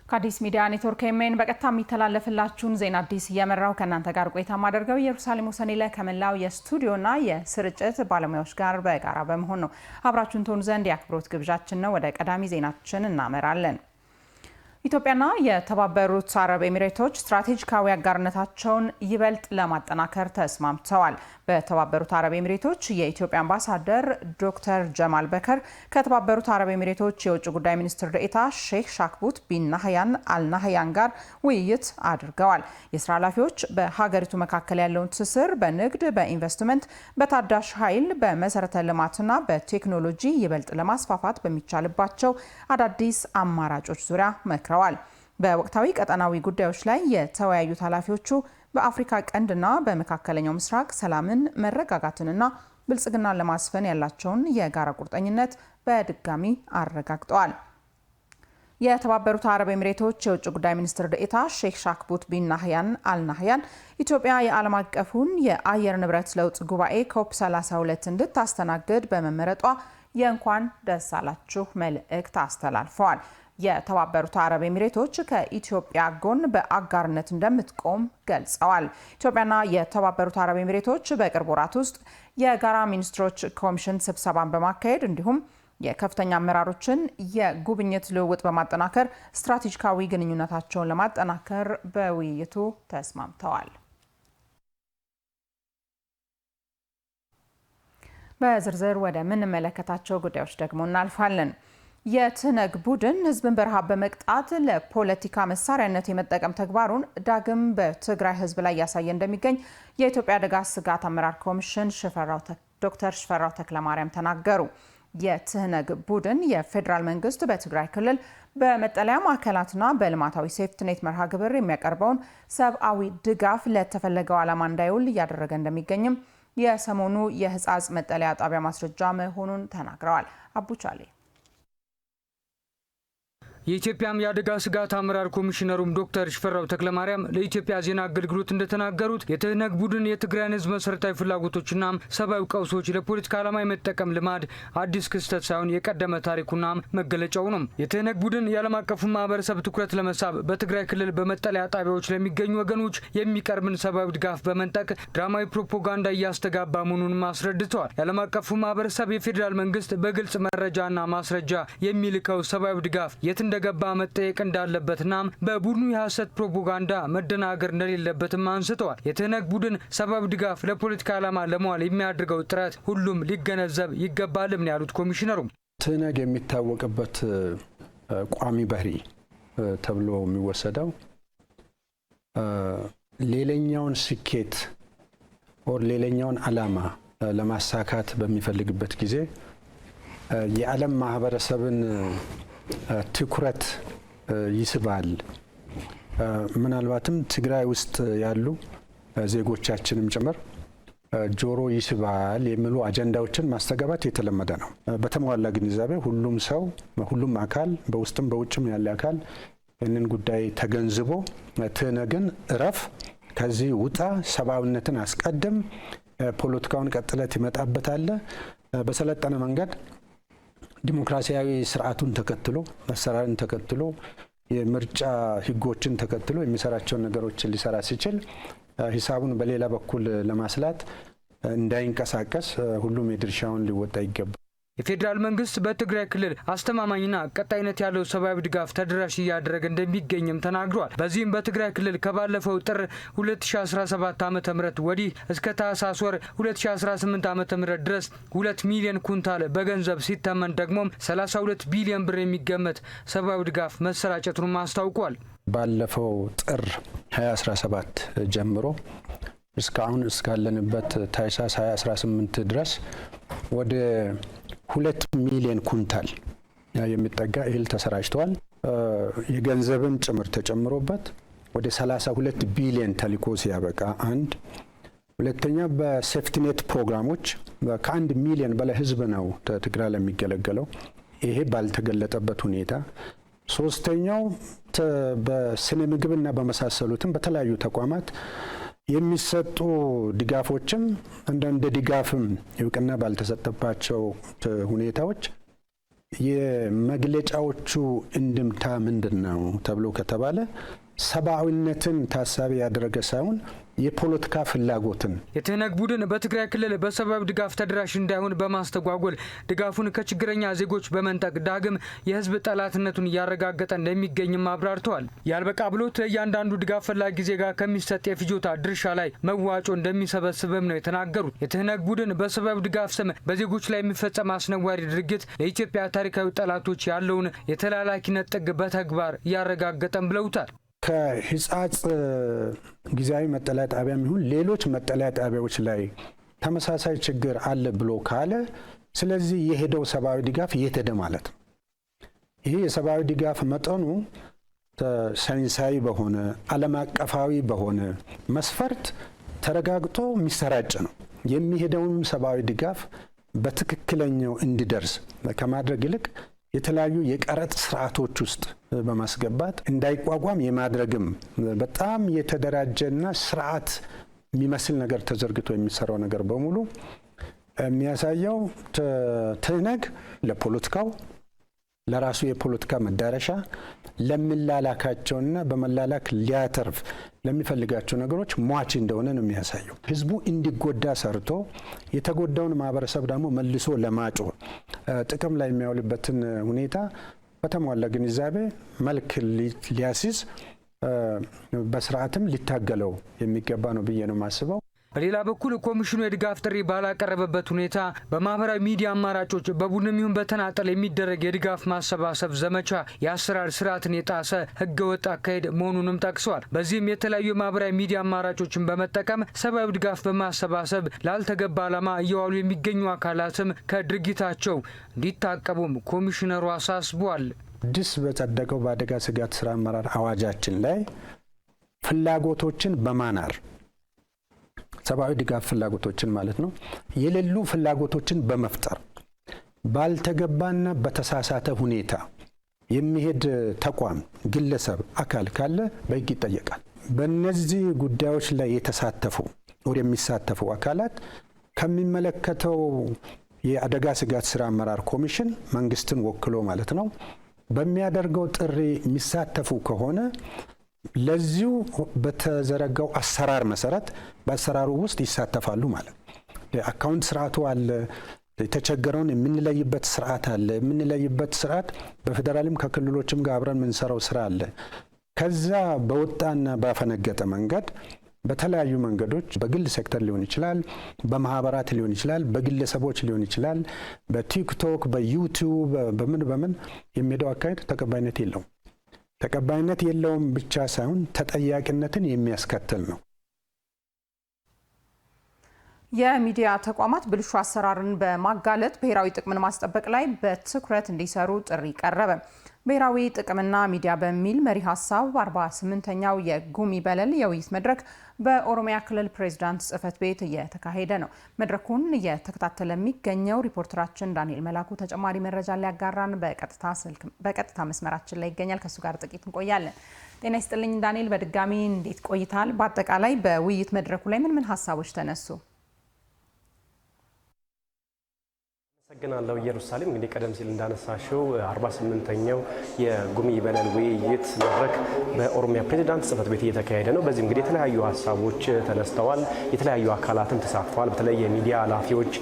ከአዲስ ሚዲያ ኔትወርክ ኤምኤን በቀጥታ የሚተላለፍላችሁን ዜና አዲስ እየመራው ከእናንተ ጋር ቆይታ ማደርገው ኢየሩሳሌም ወሰኔለ ከመላው የስቱዲዮና የስርጭት ባለሙያዎች ጋር በጋራ በመሆን ነው። አብራችሁን ትሆኑ ዘንድ የአክብሮት ግብዣችን ነው። ወደ ቀዳሚ ዜናችን እናመራለን። ኢትዮጵያና የተባበሩት አረብ ኤሚሬቶች ስትራቴጂካዊ አጋርነታቸውን ይበልጥ ለማጠናከር ተስማምተዋል። በተባበሩት አረብ ኤሚሬቶች የኢትዮጵያ አምባሳደር ዶክተር ጀማል በከር ከተባበሩት አረብ ኤሚሬቶች የውጭ ጉዳይ ሚኒስትር ዴኤታ ሼክ ሻክቡት ቢን ናህያን አልናህያን ጋር ውይይት አድርገዋል። የስራ ኃላፊዎች በሀገሪቱ መካከል ያለውን ትስስር በንግድ፣ በኢንቨስትመንት፣ በታዳሽ ኃይል፣ በመሰረተ ልማትና በቴክኖሎጂ ይበልጥ ለማስፋፋት በሚቻልባቸው አዳዲስ አማራጮች ዙሪያ መክረዋል። በወቅታዊ ቀጠናዊ ጉዳዮች ላይ የተወያዩት ኃላፊዎቹ በአፍሪካ ቀንድና በመካከለኛው ምስራቅ ሰላምን፣ መረጋጋትንና ብልጽግናን ለማስፈን ያላቸውን የጋራ ቁርጠኝነት በድጋሚ አረጋግጠዋል። የተባበሩት አረብ ኤሚሬቶች የውጭ ጉዳይ ሚኒስትር ዴኤታ ሼክ ሻክቡት ቢን ናህያን አልናህያን ኢትዮጵያ የዓለም አቀፉን የአየር ንብረት ለውጥ ጉባኤ ኮፕ 32 እንድታስተናግድ በመመረጧ የእንኳን ደስ አላችሁ መልእክት አስተላልፈዋል። የተባበሩት አረብ ኤሚሬቶች ከኢትዮጵያ ጎን በአጋርነት እንደምትቆም ገልጸዋል። ኢትዮጵያና የተባበሩት አረብ ኤሚሬቶች በቅርብ ወራት ውስጥ የጋራ ሚኒስትሮች ኮሚሽን ስብሰባን በማካሄድ እንዲሁም የከፍተኛ አመራሮችን የጉብኝት ልውውጥ በማጠናከር ስትራቴጂካዊ ግንኙነታቸውን ለማጠናከር በውይይቱ ተስማምተዋል። በዝርዝር ወደ ምንመለከታቸው ጉዳዮች ደግሞ እናልፋለን። የትነግ ቡድን ህዝብን በረሃብ በመቅጣት ለፖለቲካ መሳሪያነት የመጠቀም ተግባሩን ዳግም በትግራይ ህዝብ ላይ ያሳየ እንደሚገኝ የኢትዮጵያ አደጋ ስጋት አመራር ኮሚሽን ዶክተር ሽፈራው ተክለማርያም ተናገሩ። የትነግ ቡድን የፌዴራል መንግስት በትግራይ ክልል በመጠለያ ማዕከላትና በልማታዊ ሴፍትኔት መርሃ ግብር የሚያቀርበውን ሰብአዊ ድጋፍ ለተፈለገው ዓላማ እንዳይውል እያደረገ እንደሚገኝም የሰሞኑ የህጻጽ መጠለያ ጣቢያ ማስረጃ መሆኑን ተናግረዋል። አቡቻሌ የኢትዮጵያም የአደጋ ስጋት አመራር ኮሚሽነሩም ዶክተር ሽፈራው ተክለማርያም ለኢትዮጵያ ዜና አገልግሎት እንደተናገሩት የትህነግ ቡድን የትግራይን ህዝብ መሰረታዊ ፍላጎቶችና ሰብአዊ ቀውሶች ለፖለቲካ ዓላማ የመጠቀም ልማድ አዲስ ክስተት ሳይሆን የቀደመ ታሪኩና መገለጫው ነው። የትህነግ ቡድን የዓለም አቀፉ ማህበረሰብ ትኩረት ለመሳብ በትግራይ ክልል በመጠለያ ጣቢያዎች ለሚገኙ ወገኖች የሚቀርብን ሰብአዊ ድጋፍ በመንጠቅ ድራማዊ ፕሮፓጋንዳ እያስተጋባ መሆኑንም አስረድተዋል። የዓለም አቀፉ ማህበረሰብ የፌዴራል መንግስት በግልጽ መረጃና ማስረጃ የሚልከው ሰብአዊ ድጋፍ የት እንደገባ መጠየቅ እንዳለበትና በቡድኑ የሐሰት ፕሮፓጋንዳ መደናገር እንደሌለበትም አንስተዋል። የትህነግ ቡድን ሰብአዊ ድጋፍ ለፖለቲካ ዓላማ ለመዋል የሚያደርገው ጥረት ሁሉም ሊገነዘብ ይገባልም ያሉት ኮሚሽነሩ ትህነግ የሚታወቅበት ቋሚ ባህሪ ተብሎ የሚወሰደው ሌላኛውን ስኬት ወር ሌላኛውን ዓላማ ለማሳካት በሚፈልግበት ጊዜ የዓለም ማህበረሰብን ትኩረት ይስባል። ምናልባትም ትግራይ ውስጥ ያሉ ዜጎቻችንም ጭምር ጆሮ ይስባል የሚሉ አጀንዳዎችን ማስተጋባት የተለመደ ነው። በተሟላ ግንዛቤ ሁሉም ሰው፣ ሁሉም አካል በውስጥም በውጭም ያለ አካል ይህንን ጉዳይ ተገንዝቦ ትህነግን እረፍ፣ ከዚህ ውጣ፣ ሰብአዊነትን አስቀድም፣ ፖለቲካውን ቀጥለት ይመጣበታል፣ በሰለጠነ መንገድ ዲሞክራሲያዊ ስርዓቱን ተከትሎ አሰራርን ተከትሎ የምርጫ ህጎችን ተከትሎ የሚሰራቸውን ነገሮች ሊሰራ ሲችል ሂሳቡን በሌላ በኩል ለማስላት እንዳይንቀሳቀስ ሁሉም የድርሻውን ሊወጣ ይገባል። የፌዴራል መንግስት በትግራይ ክልል አስተማማኝና ቀጣይነት ያለው ሰብአዊ ድጋፍ ተደራሽ እያደረገ እንደሚገኝም ተናግሯል። በዚህም በትግራይ ክልል ከባለፈው ጥር 2017 ዓ.ም ወዲህ እስከ ታህሳስ ወር 2018 ዓ.ም ድረስ 2 ሚሊዮን ኩንታል በገንዘብ ሲተመን ደግሞ 32 ቢሊዮን ብር የሚገመት ሰብአዊ ድጋፍ መሰራጨቱን አስታውቋል። ባለፈው ጥር 2017 ጀምሮ እስካሁን እስካለንበት ታህሳስ 2018 ድረስ ወደ 2 ሚሊዮን ኩንታል የሚጠጋ እህል ተሰራጭቷል። የገንዘብም ጭምር ተጨምሮበት ወደ 32 ቢሊዮን ተልኮ ሲያበቃ አንድ፣ ሁለተኛ በሴፍቲኔት ፕሮግራሞች ከ1 ሚሊዮን በላይ ህዝብ ነው ትግራይ ለሚገለገለው፣ ይሄ ባልተገለጠበት ሁኔታ፣ ሶስተኛው በስነ ምግብና በመሳሰሉትም በተለያዩ ተቋማት የሚሰጡ ድጋፎችም እንደ ድጋፍም እውቅና ባልተሰጠባቸው ሁኔታዎች የመግለጫዎቹ እንድምታ ምንድነው ተብሎ ከተባለ ሰብአዊነትን ታሳቢ ያደረገ ሳይሆን የፖለቲካ ፍላጎትን የትህነግ ቡድን በትግራይ ክልል በሰብአዊ ድጋፍ ተደራሽ እንዳይሆን በማስተጓጎል ድጋፉን ከችግረኛ ዜጎች በመንጠቅ ዳግም የህዝብ ጠላትነቱን እያረጋገጠ እንደሚገኝም አብራርተዋል። ያልበቃ ብሎት ለእያንዳንዱ ድጋፍ ፈላጊ ዜጋ ከሚሰጥ የፍጆታ ድርሻ ላይ መዋጮ እንደሚሰበስብም ነው የተናገሩት። የትህነግ ቡድን በሰብአዊ ድጋፍ ስም በዜጎች ላይ የሚፈጸም አስነዋሪ ድርጊት ለኢትዮጵያ ታሪካዊ ጠላቶች ያለውን የተላላኪነት ጥግ በተግባር እያረጋገጠም ብለውታል። ከህጻጽ ጊዜያዊ መጠለያ ጣቢያ ይሁን ሌሎች መጠለያ ጣቢያዎች ላይ ተመሳሳይ ችግር አለ ብሎ ካለ ስለዚህ የሄደው ሰብአዊ ድጋፍ እየተደ ማለት ነው። ይሄ የሰብአዊ ድጋፍ መጠኑ ሳይንሳዊ በሆነ ዓለም አቀፋዊ በሆነ መስፈርት ተረጋግጦ የሚሰራጭ ነው። የሚሄደውን ሰብአዊ ድጋፍ በትክክለኛው እንዲደርስ ከማድረግ ይልቅ የተለያዩ የቀረጥ ስርዓቶች ውስጥ በማስገባት እንዳይቋቋም የማድረግም በጣም የተደራጀና ስርዓት የሚመስል ነገር ተዘርግቶ የሚሰራው ነገር በሙሉ የሚያሳየው ትህነግ ለፖለቲካው ለራሱ የፖለቲካ መዳረሻ ለምላላካቸውና በመላላክ ሊያተርፍ ለሚፈልጋቸው ነገሮች ሟች እንደሆነ ነው የሚያሳየው። ህዝቡ እንዲጎዳ ሰርቶ የተጎዳውን ማህበረሰብ ደግሞ መልሶ ለማጮ ጥቅም ላይ የሚያውልበትን ሁኔታ በተሟላ ግንዛቤ መልክ ሊያስይዝ በስርዓትም ሊታገለው የሚገባ ነው ብዬ ነው የማስበው። በሌላ በኩል ኮሚሽኑ የድጋፍ ጥሪ ባላቀረበበት ሁኔታ በማህበራዊ ሚዲያ አማራጮች በቡድንም ይሁን በተናጠል የሚደረግ የድጋፍ ማሰባሰብ ዘመቻ የአሰራር ስርዓትን የጣሰ ህገወጥ አካሄድ መሆኑንም ጠቅሰዋል። በዚህም የተለያዩ የማህበራዊ ሚዲያ አማራጮችን በመጠቀም ሰብአዊ ድጋፍ በማሰባሰብ ላልተገባ ዓላማ እየዋሉ የሚገኙ አካላትም ከድርጊታቸው እንዲታቀቡም ኮሚሽነሩ አሳስበዋል። አዲስ በጸደቀው በአደጋ ስጋት ስራ አመራር አዋጃችን ላይ ፍላጎቶችን በማናር ሰብአዊ ድጋፍ ፍላጎቶችን ማለት ነው የሌሉ ፍላጎቶችን በመፍጠር ባልተገባና በተሳሳተ ሁኔታ የሚሄድ ተቋም፣ ግለሰብ፣ አካል ካለ በህግ ይጠየቃል። በእነዚህ ጉዳዮች ላይ የተሳተፉ ወር የሚሳተፉ አካላት ከሚመለከተው የአደጋ ስጋት ስራ አመራር ኮሚሽን መንግስትን ወክሎ ማለት ነው በሚያደርገው ጥሪ የሚሳተፉ ከሆነ ለዚሁ በተዘረጋው አሰራር መሰረት በአሰራሩ ውስጥ ይሳተፋሉ ማለት ነው። አካውንት ስርዓቱ አለ፣ የተቸገረውን የምንለይበት ስርዓት አለ። የምንለይበት ስርዓት በፌደራልም ከክልሎችም ጋር አብረን የምንሰራው ስራ አለ። ከዛ በወጣና ባፈነገጠ መንገድ በተለያዩ መንገዶች በግል ሴክተር ሊሆን ይችላል፣ በማህበራት ሊሆን ይችላል፣ በግለሰቦች ሊሆን ይችላል፣ በቲክቶክ፣ በዩቲዩብ በምን የሚሄደው አካሄድ ተቀባይነት የለውም። ተቀባይነት የለውም ብቻ ሳይሆን ተጠያቂነትን የሚያስከትል ነው። የሚዲያ ተቋማት ብልሹ አሰራርን በማጋለጥ ብሔራዊ ጥቅምን ማስጠበቅ ላይ በትኩረት እንዲሰሩ ጥሪ ቀረበ። ብሔራዊ ጥቅምና ሚዲያ በሚል መሪ ሀሳብ 48ኛው የጉሚ በለል የውይይት መድረክ በኦሮሚያ ክልል ፕሬዝዳንት ጽህፈት ቤት እየተካሄደ ነው። መድረኩን እየተከታተለ የሚገኘው ሪፖርተራችን ዳንኤል መላኩ ተጨማሪ መረጃ ሊያጋራን በቀጥታ መስመራችን ላይ ይገኛል። ከሱ ጋር ጥቂት እንቆያለን። ጤና ይስጥልኝ ዳንኤል፣ በድጋሚ እንዴት ቆይታል? በአጠቃላይ በውይይት መድረኩ ላይ ምን ሀሳቦች ተነሱ? አመሰግናለሁ ኢየሩሳሌም። እንግዲህ ቀደም ሲል እንዳነሳሽው 48ኛው የጉሚ በለል ውይይት መድረክ በኦሮሚያ ፕሬዝዳንት ጽህፈት ቤት እየተካሄደ ነው። በዚህ እንግዲህ የተለያዩ ሀሳቦች ተነስተዋል። የተለያዩ አካላትም ተሳትፈዋል። በተለይ የሚዲያ ኃላፊዎች፣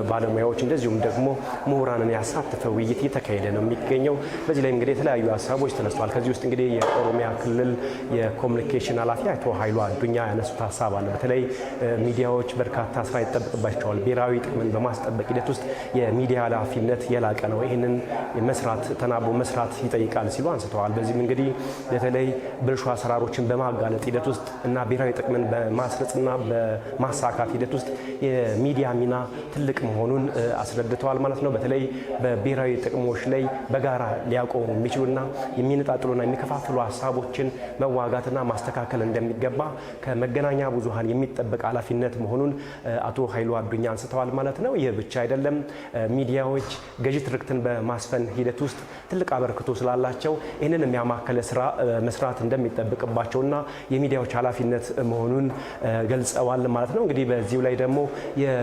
ባለሙያዎች እንደዚሁም ደግሞ ምሁራንን ያሳተፈ ውይይት እየተካሄደ ነው የሚገኘው። በዚህ ላይ እንግዲህ የተለያዩ ሀሳቦች ተነስተዋል። ከዚህ ውስጥ እንግዲህ የኦሮሚያ ክልል የኮሚኒኬሽን ኃላፊ አቶ ኃይሉ አዱኛ ያነሱት ሀሳብ አለ። በተለይ ሚዲያዎች በርካታ ስራ ይጠበቅባቸዋል። ብሔራዊ ጥቅምን በማስጠበቅ ሂደት ውስጥ የሚዲያ ኃላፊነት የላቀ ነው። ይህንን መስራት ተናቦ መስራት ይጠይቃል ሲሉ አንስተዋል። በዚህም እንግዲህ በተለይ ብልሹ አሰራሮችን በማጋለጥ ሂደት ውስጥ እና ብሔራዊ ጥቅምን በማስረጽና በማሳካት ሂደት ውስጥ የሚዲያ ሚና ትልቅ መሆኑን አስረድተዋል ማለት ነው። በተለይ በብሔራዊ ጥቅሞች ላይ በጋራ ሊያቆሙ የሚችሉና የሚነጣጥሉና የሚከፋፍሉ ሀሳቦችን መዋጋትና ማስተካከል እንደሚገባ ከመገናኛ ብዙሃን የሚጠበቅ ኃላፊነት መሆኑን አቶ ኃይሉ አዱኛ አንስተዋል ማለት ነው። ይህ ብቻ አይደለም። ሚዲያዎች ገዢ ትርክትን በማስፈን ሂደት ውስጥ ትልቅ አበርክቶ ስላላቸው ይህንን የሚያማከለ ስራ መስራት እንደሚጠብቅባቸውና የሚዲያዎች ኃላፊነት መሆኑን ገልጸዋል ማለት ነው። እንግዲህ በዚሁ ላይ ደግሞ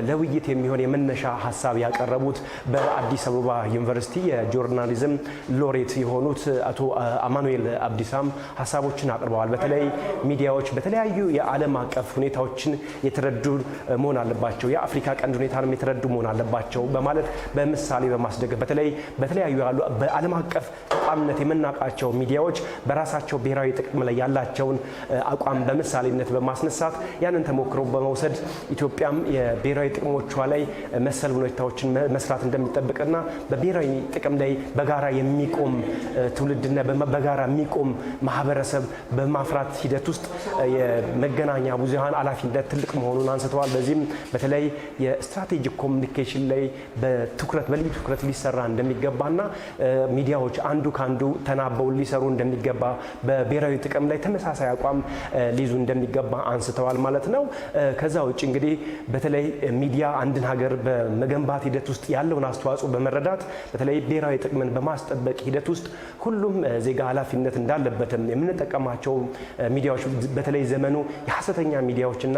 ለውይይት የሚሆን የመነሻ ሀሳብ ያቀረቡት በአዲስ አበባ ዩኒቨርሲቲ የጆርናሊዝም ሎሬት የሆኑት አቶ አማኑኤል አብዲሳም ሀሳቦችን አቅርበዋል። በተለይ ሚዲያዎች በተለያዩ የዓለም አቀፍ ሁኔታዎችን የተረዱ መሆን አለባቸው፣ የአፍሪካ ቀንድ ሁኔታንም የተረዱ መሆን አለባቸው በማለት በምሳሌ በማስደገፍ በተለይ በተለያዩ ያሉ በዓለም አቀፍ ተቋምነት የምናውቃቸው ሚዲያዎች በራሳቸው ብሔራዊ ጥቅም ላይ ያላቸውን አቋም በምሳሌነት በማስነሳት ያንን ተሞክሮ በመውሰድ ኢትዮጵያም የብሔራዊ ጥቅሞቿ ላይ መሰል ሁኔታዎችን መስራት እንደሚጠብቅና በብሔራዊ ጥቅም ላይ በጋራ የሚቆም ትውልድና በጋራ የሚቆም ማህበረሰብ በማፍራት ሂደት ውስጥ የመገናኛ ብዙሃን ኃላፊነት ትልቅ መሆኑን አንስተዋል። በዚህም በተለይ የስትራቴጂክ ኮሚኒኬሽን ላይ በልዩ ትኩረት ሊሰራ እንደሚገባና ሚዲያዎች አንዱ ካንዱ ተናበው ሊሰሩ እንደሚገባ በብሔራዊ ጥቅም ላይ ተመሳሳይ አቋም ሊይዙ እንደሚገባ አንስተዋል ማለት ነው። ከዛ ውጭ እንግዲህ በተለይ ሚዲያ አንድን ሀገር በመገንባት ሂደት ውስጥ ያለውን አስተዋጽኦ በመረዳት በተለይ ብሔራዊ ጥቅምን በማስጠበቅ ሂደት ውስጥ ሁሉም ዜጋ ኃላፊነት እንዳለበትም የምንጠቀማቸው ሚዲያዎች በተለይ ዘመኑ የሐሰተኛ ሚዲያዎችና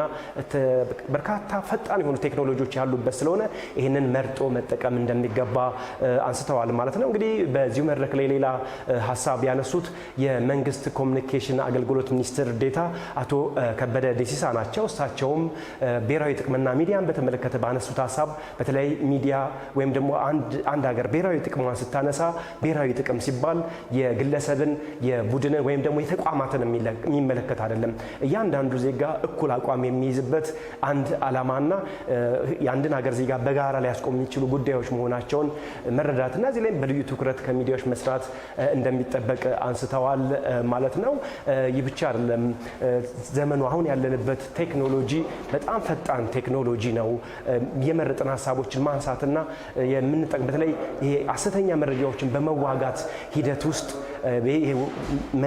በርካታ ፈጣን የሆኑ ቴክኖሎጂዎች ያሉበት ስለሆነ ይህንን መርጦ መጠቀም እንደሚገባ አንስተዋል ማለት ነው። እንግዲህ በዚሁ መድረክ ላይ ሌላ ሀሳብ ያነሱት የመንግስት ኮሚኒኬሽን አገልግሎት ሚኒስትር ዴኤታ አቶ ከበደ ደሲሳ ናቸው። እሳቸውም ብሔራዊ ጥቅምና ሚዲያን በተመለከተ ባነሱት ሀሳብ በተለይ ሚዲያ ወይም ደግሞ አንድ ሀገር ብሔራዊ ጥቅሟን ስታነሳ ብሔራዊ ጥቅም ሲባል የግለሰብን የቡድንን ወይም ደግሞ የተቋማትን የሚመለከት አይደለም። እያንዳንዱ ዜጋ እኩል አቋም የሚይዝበት አንድ ዓላማና የአንድን ሀገር ዜጋ በጋራ ሊያስቆሙ የሚችሉ ጉዳዮች መሆናቸውን መረዳትና እዚህ ላይ በልዩ ትኩረት ከሚዲያዎች መስራት እንደሚጠበቅ አንስተዋል ማለት ነው። ይህ ብቻ አይደለም። ዘመኑ አሁን ያለንበት ቴክኖሎጂ በጣም ፈጣን ቴክኖሎጂ ነው። የመረጥን ሀሳቦችን ማንሳትና የምንጠቅም በተለይ ይሄ ሐሰተኛ መረጃዎችን በመዋጋት ሂደት ውስጥ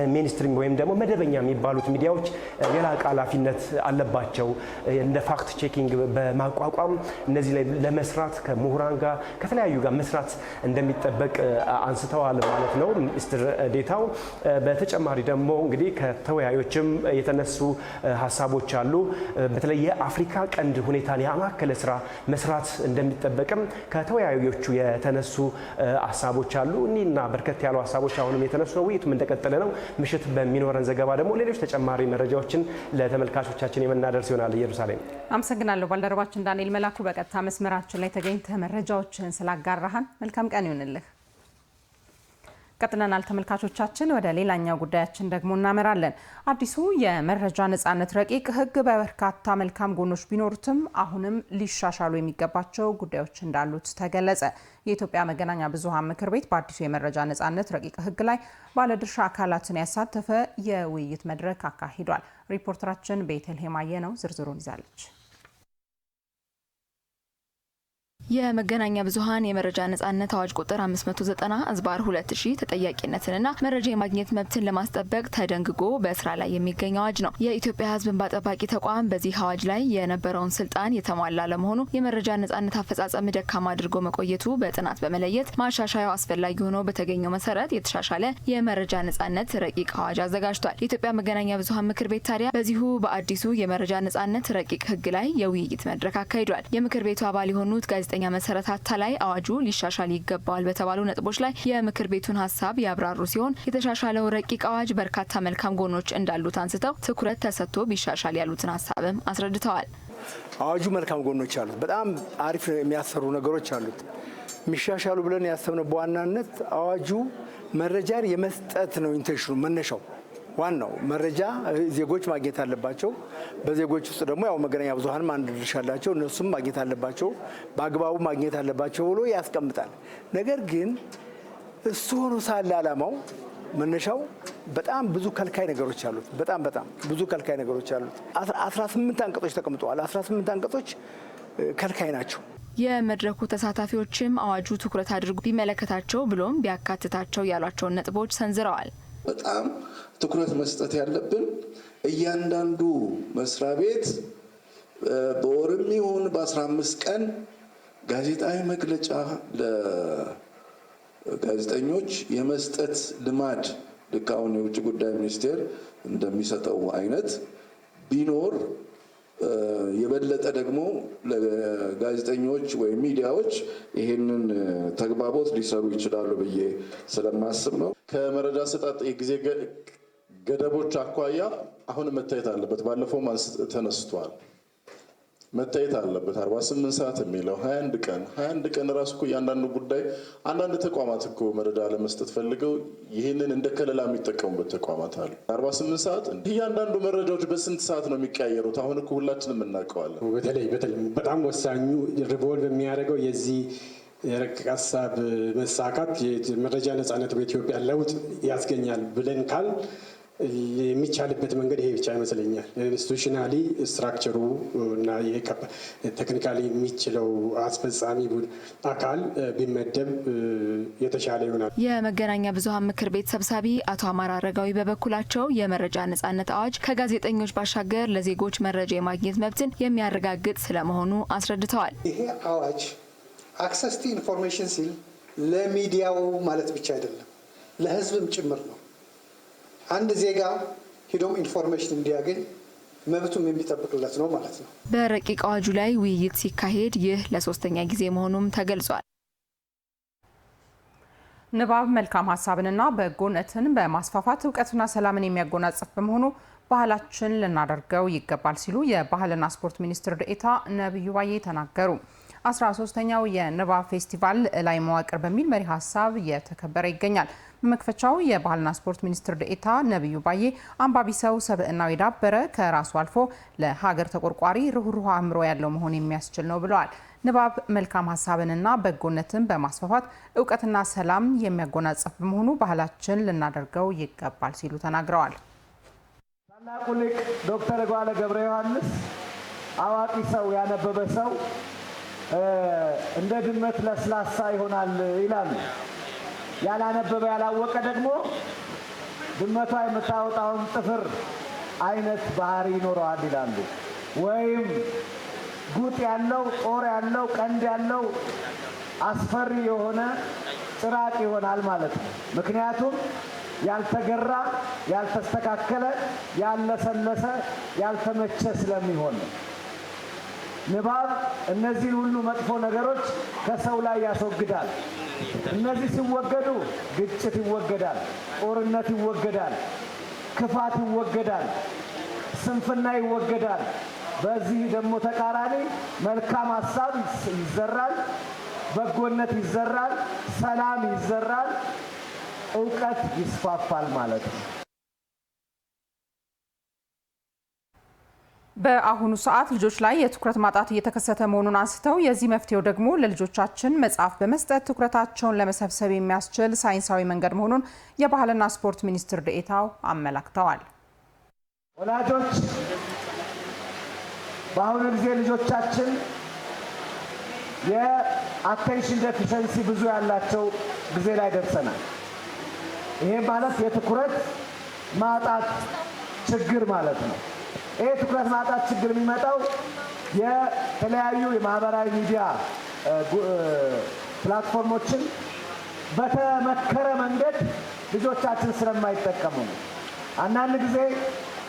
ሜንስትሪም ወይም ደግሞ መደበኛ የሚባሉት ሚዲያዎች የላቀ ኃላፊነት አለባቸው። እንደ ፋክት ቼኪንግ በማቋቋም እነዚህ ላይ ለመስራት ከምሁራን ጋር ከተለያዩ ጋር መስራት እንደሚጠበቅ አንስተዋል ማለት ነው ሚኒስትር ዴኤታው። በተጨማሪ ደግሞ እንግዲህ ከተወያዮችም የተነሱ ሀሳቦች አሉ። በተለይ የአፍሪካ ቀንድ ሁኔታን ያማከለ ስራ መስራት እንደሚጠበቅም ከተወያዮቹ የተነሱ ሀሳቦች አሉ። እኒና በርከት ያሉ ሀሳቦች አሁንም የተነሱ ነው። ውይይቱም እንደቀጠለ ነው። ምሽት በሚኖረን ዘገባ ደግሞ ሌሎች ተጨማሪ መረጃዎችን ለተመልካቾቻችን የምናደርስ ይሆናል። ኢየሩሳሌም አመሰግናለሁ። ባልደረባችን ዳንኤል መላኩ በቀጥታ መስመራችን ላይ ተገኝተህ መረጃዎችን ስላጋራሃን መልካም ቀን ይሁንልህ። ቀጥለናል ተመልካቾቻችን። ወደ ሌላኛው ጉዳያችን ደግሞ እናመራለን። አዲሱ የመረጃ ነጻነት ረቂቅ ሕግ በበርካታ መልካም ጎኖች ቢኖሩትም አሁንም ሊሻሻሉ የሚገባቸው ጉዳዮች እንዳሉት ተገለጸ። የኢትዮጵያ መገናኛ ብዙሃን ምክር ቤት በአዲሱ የመረጃ ነጻነት ረቂቅ ሕግ ላይ ባለድርሻ አካላትን ያሳተፈ የውይይት መድረክ አካሂዷል። ሪፖርተራችን ቤተልሔም አየነው ዝርዝሩን ይዛለች። የመገናኛ ብዙሃን የመረጃ ነጻነት አዋጅ ቁጥር 590/2000 ተጠያቂነትንና መረጃ የማግኘት መብትን ለማስጠበቅ ተደንግጎ በስራ ላይ የሚገኝ አዋጅ ነው። የኢትዮጵያ ሕዝብ እንባ ጠባቂ ተቋም በዚህ አዋጅ ላይ የነበረውን ስልጣን የተሟላ ለመሆኑ የመረጃ ነጻነት አፈጻጸም ደካማ አድርጎ መቆየቱ በጥናት በመለየት ማሻሻያው አስፈላጊ ሆኖ በተገኘው መሰረት የተሻሻለ የመረጃ ነጻነት ረቂቅ አዋጅ አዘጋጅቷል። የኢትዮጵያ መገናኛ ብዙሃን ምክር ቤት ታዲያ በዚሁ በአዲሱ የመረጃ ነጻነት ረቂቅ ሕግ ላይ የውይይት መድረክ አካሂዷል። የምክር ቤቱ አባል የሆኑት ጋዜጠኛ መሰረት አታላይ አዋጁ ሊሻሻል ይገባዋል በተባሉ ነጥቦች ላይ የምክር ቤቱን ሀሳብ ያብራሩ ሲሆን የተሻሻለው ረቂቅ አዋጅ በርካታ መልካም ጎኖች እንዳሉት አንስተው ትኩረት ተሰጥቶ ቢሻሻል ያሉትን ሀሳብም አስረድተዋል። አዋጁ መልካም ጎኖች አሉት። በጣም አሪፍ የሚያሰሩ ነገሮች አሉት። የሚሻሻሉ ብለን ያሰብነው በዋናነት አዋጁ መረጃን የመስጠት ነው ኢንቴንሽኑ መነሻው። ዋናው መረጃ ዜጎች ማግኘት አለባቸው። በዜጎች ውስጥ ደግሞ ያው መገናኛ ብዙሃንም አንድ ድርሻ አላቸው። እነሱም ማግኘት አለባቸው፣ በአግባቡ ማግኘት አለባቸው ብሎ ያስቀምጣል። ነገር ግን እሱ ሆኖ ሳለ ዓላማው መነሻው በጣም ብዙ ከልካይ ነገሮች አሉት። በጣም ብዙ ከልካይ ነገሮች አሉት። 18 አንቀጾች ተቀምጠዋል። 18 አንቀጾች ከልካይ ናቸው። የመድረኩ ተሳታፊዎችም አዋጁ ትኩረት አድርጎ ቢመለከታቸው ብሎም ቢያካትታቸው ያሏቸውን ነጥቦች ሰንዝረዋል። በጣም ትኩረት መስጠት ያለብን እያንዳንዱ መስሪያ ቤት በወርም ይሁን በ15 ቀን ጋዜጣዊ መግለጫ ለጋዜጠኞች የመስጠት ልማድ ልክ አሁን የውጭ ጉዳይ ሚኒስቴር እንደሚሰጠው አይነት ቢኖር የበለጠ ደግሞ ለጋዜጠኞች ወይ ሚዲያዎች ይሄንን ተግባቦት ሊሰሩ ይችላሉ ብዬ ስለማስብ ነው። ከመረጃ አሰጣጥ የጊዜ ገደቦች አኳያ አሁን መታየት አለበት። ባለፈው ተነስቷል፣ መታየት አለበት። 48 ሰዓት የሚለው 21 ቀን ራሱ እኮ ያንዳንዱ ጉዳይ አንዳንድ ተቋማት እኮ መረጃ ለመስጠት ፈልገው ይህንን እንደ ከለላ የሚጠቀሙበት ተቋማት አሉ። 48 ሰዓት እያንዳንዱ መረጃዎች በስንት ሰዓት ነው የሚቀያየሩት? አሁን እኮ ሁላችንም እናውቀዋለን። በተለይ በጣም ወሳኙ ሪቮልቭ የሚያደርገው የዚህ የረቂቅ ሀሳብ መሳካት የመረጃ ነጻነት በኢትዮጵያ ለውጥ ያስገኛል ብለን ካል የሚቻልበት መንገድ ይሄ ብቻ ይመስለኛል። ኢንስቲቱሽናሊ ስትራክቸሩ እና ቴክኒካሊ የሚችለው አስፈጻሚ አካል ቢመደብ የተሻለ ይሆናል። የመገናኛ ብዙኃን ምክር ቤት ሰብሳቢ አቶ አማራ አረጋዊ በበኩላቸው የመረጃ ነጻነት አዋጅ ከጋዜጠኞች ባሻገር ለዜጎች መረጃ የማግኘት መብትን የሚያረጋግጥ ስለመሆኑ አስረድተዋል። ይሄ አዋጅ አክሰስ ቱ ኢንፎርሜሽን ሲል ለሚዲያው ማለት ብቻ አይደለም፣ ለሕዝብም ጭምር ነው። አንድ ዜጋ ሄዶም ኢንፎርሜሽን እንዲያገኝ መብቱም የሚጠብቅለት ነው ማለት ነው። በረቂቅ አዋጁ ላይ ውይይት ሲካሄድ ይህ ለሶስተኛ ጊዜ መሆኑም ተገልጿል። ንባብ መልካም ሀሳብንና በጎነትን በማስፋፋት እውቀትና ሰላምን የሚያጎናጽፍ በመሆኑ ባህላችን ልናደርገው ይገባል ሲሉ የባህልና ስፖርት ሚኒስትር ዴኤታ ነብዩ ባዬ ተናገሩ። 13ኛው የንባብ ፌስቲቫል ላይ መዋቅር በሚል መሪ ሀሳብ እየተከበረ ይገኛል። በመክፈቻው የባህልና ስፖርት ሚኒስትር ዴኤታ ነብዩ ባዬ አንባቢ ሰው ሰብዕናው የዳበረ ከራሱ አልፎ ለሀገር ተቆርቋሪ ርኅሩህ አእምሮ ያለው መሆን የሚያስችል ነው ብለዋል። ንባብ መልካም ሀሳብንና በጎነትን በማስፋፋት እውቀትና ሰላም የሚያጎናጽፍ በመሆኑ ባህላችን ልናደርገው ይገባል ሲሉ ተናግረዋል። ታላቁ ሊቅ ዶክተር ጓለ ገብረ ዮሐንስ አዋቂ ሰው ያነበበ ሰው እንደ ድመት ለስላሳ ይሆናል ይላሉ። ያላነበበ ያላወቀ ደግሞ ድመቷ የምታወጣውን ጥፍር አይነት ባህሪ ይኖረዋል ይላሉ። ወይም ጉጥ ያለው ጦር ያለው ቀንድ ያለው አስፈሪ የሆነ ጭራቅ ይሆናል ማለት ነው። ምክንያቱም ያልተገራ፣ ያልተስተካከለ፣ ያልለሰለሰ፣ ያልተመቸ ስለሚሆን ነው። ንባብ እነዚህን ሁሉ መጥፎ ነገሮች ከሰው ላይ ያስወግዳል። እነዚህ ሲወገዱ ግጭት ይወገዳል፣ ጦርነት ይወገዳል፣ ክፋት ይወገዳል፣ ስንፍና ይወገዳል። በዚህ ደግሞ ተቃራኒ መልካም ሀሳብ ይዘራል፣ በጎነት ይዘራል፣ ሰላም ይዘራል፣ እውቀት ይስፋፋል ማለት ነው። በአሁኑ ሰዓት ልጆች ላይ የትኩረት ማጣት እየተከሰተ መሆኑን አንስተው የዚህ መፍትሄው ደግሞ ለልጆቻችን መጽሐፍ በመስጠት ትኩረታቸውን ለመሰብሰብ የሚያስችል ሳይንሳዊ መንገድ መሆኑን የባህልና ስፖርት ሚኒስትር ዴኤታው አመላክተዋል። ወላጆች በአሁኑ ጊዜ ልጆቻችን የአቴንሽን ዴፊሸንሲ ብዙ ያላቸው ጊዜ ላይ ደርሰናል። ይሄ ማለት የትኩረት ማጣት ችግር ማለት ነው። ይህ ትኩረት ማጣት ችግር የሚመጣው የተለያዩ የማህበራዊ ሚዲያ ፕላትፎርሞችን በተመከረ መንገድ ልጆቻችን ስለማይጠቀሙ ነው። አንዳንድ ጊዜ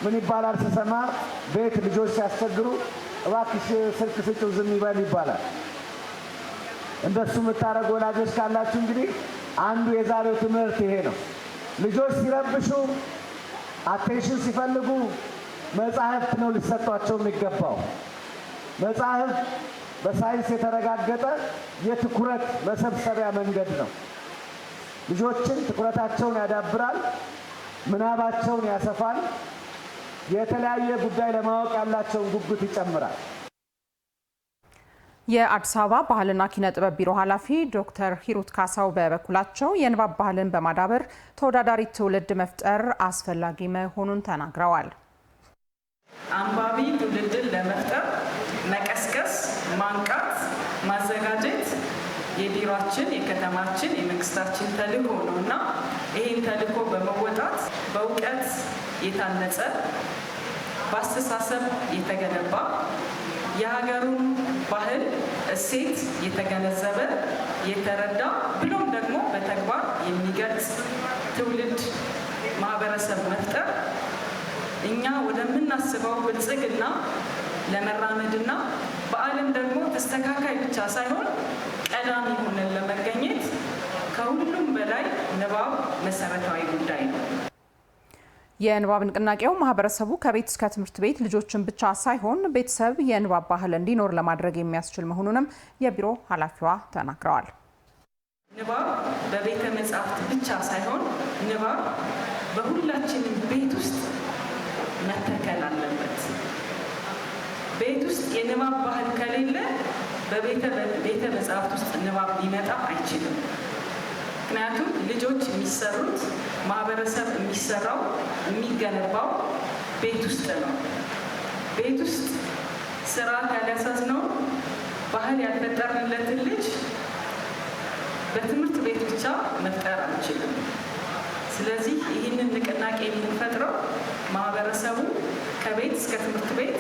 ምን ይባላል ስሰማ ቤት ልጆች ሲያስቸግሩ እባክሽ ስልክ ስጪው ዝም ይበል ይባላል። እንደሱ የምታደርጉ ወላጆች ካላችሁ እንግዲህ አንዱ የዛሬው ትምህርት ይሄ ነው። ልጆች ሲረብሹ፣ አቴንሽን ሲፈልጉ መጽሐፍት ነው ሊሰጧቸው የሚገባው። መጽሐፍ በሳይንስ የተረጋገጠ የትኩረት መሰብሰቢያ መንገድ ነው። ልጆችን ትኩረታቸውን ያዳብራል፣ ምናባቸውን ያሰፋል፣ የተለያየ ጉዳይ ለማወቅ ያላቸውን ጉጉት ይጨምራል። የአዲስ አበባ ባህልና ኪነ ጥበብ ቢሮ ኃላፊ ዶክተር ሂሩት ካሳው በበኩላቸው የንባብ ባህልን በማዳበር ተወዳዳሪ ትውልድ መፍጠር አስፈላጊ መሆኑን ተናግረዋል። አንባቢ ትውልድን ለመፍጠር መቀስቀስ፣ ማንቃት፣ ማዘጋጀት የቢሮአችን፣ የከተማችን፣ የመንግስታችን ተልዕኮ ነው እና ይህን ተልዕኮ በመወጣት በእውቀት የታነጸ በአስተሳሰብ የተገነባ የሀገሩን ባህል እሴት የተገነዘበ የተረዳ ብሎም ደግሞ በተግባር የሚገልጽ ትውልድ ማህበረሰብ መፍጠር እኛ ወደምናስበው ብልጽግና ለመራመድና በዓለም ደግሞ ተስተካካይ ብቻ ሳይሆን ቀዳሚ ሆነን ለመገኘት ከሁሉም በላይ ንባብ መሰረታዊ ጉዳይ ነው። የንባብ ንቅናቄው ማህበረሰቡ ከቤት እስከ ትምህርት ቤት ልጆችን ብቻ ሳይሆን ቤተሰብ የንባብ ባህል እንዲኖር ለማድረግ የሚያስችል መሆኑንም የቢሮ ኃላፊዋ ተናግረዋል። ንባብ በቤተ መጻሕፍት ብቻ ሳይሆን ንባብ በሁላችንም ቤት ውስጥ መተከል አለበት። ቤት ውስጥ የንባብ ባህል ከሌለ በቤተ መጻሕፍት ውስጥ ንባብ ሊመጣ አይችልም። ምክንያቱም ልጆች የሚሰሩት ማህበረሰብ የሚሰራው የሚገነባው ቤት ውስጥ ነው። ቤት ውስጥ ስራ ያልያዝነው ባህል ያልፈጠርንለትን ልጅ በትምህርት ቤት ብቻ መፍጠር አንችልም። ስለዚህ ይህንን ንቅናቄ የምንፈጥረው ማህበረሰቡ ከቤት እስከ ትምህርት ቤት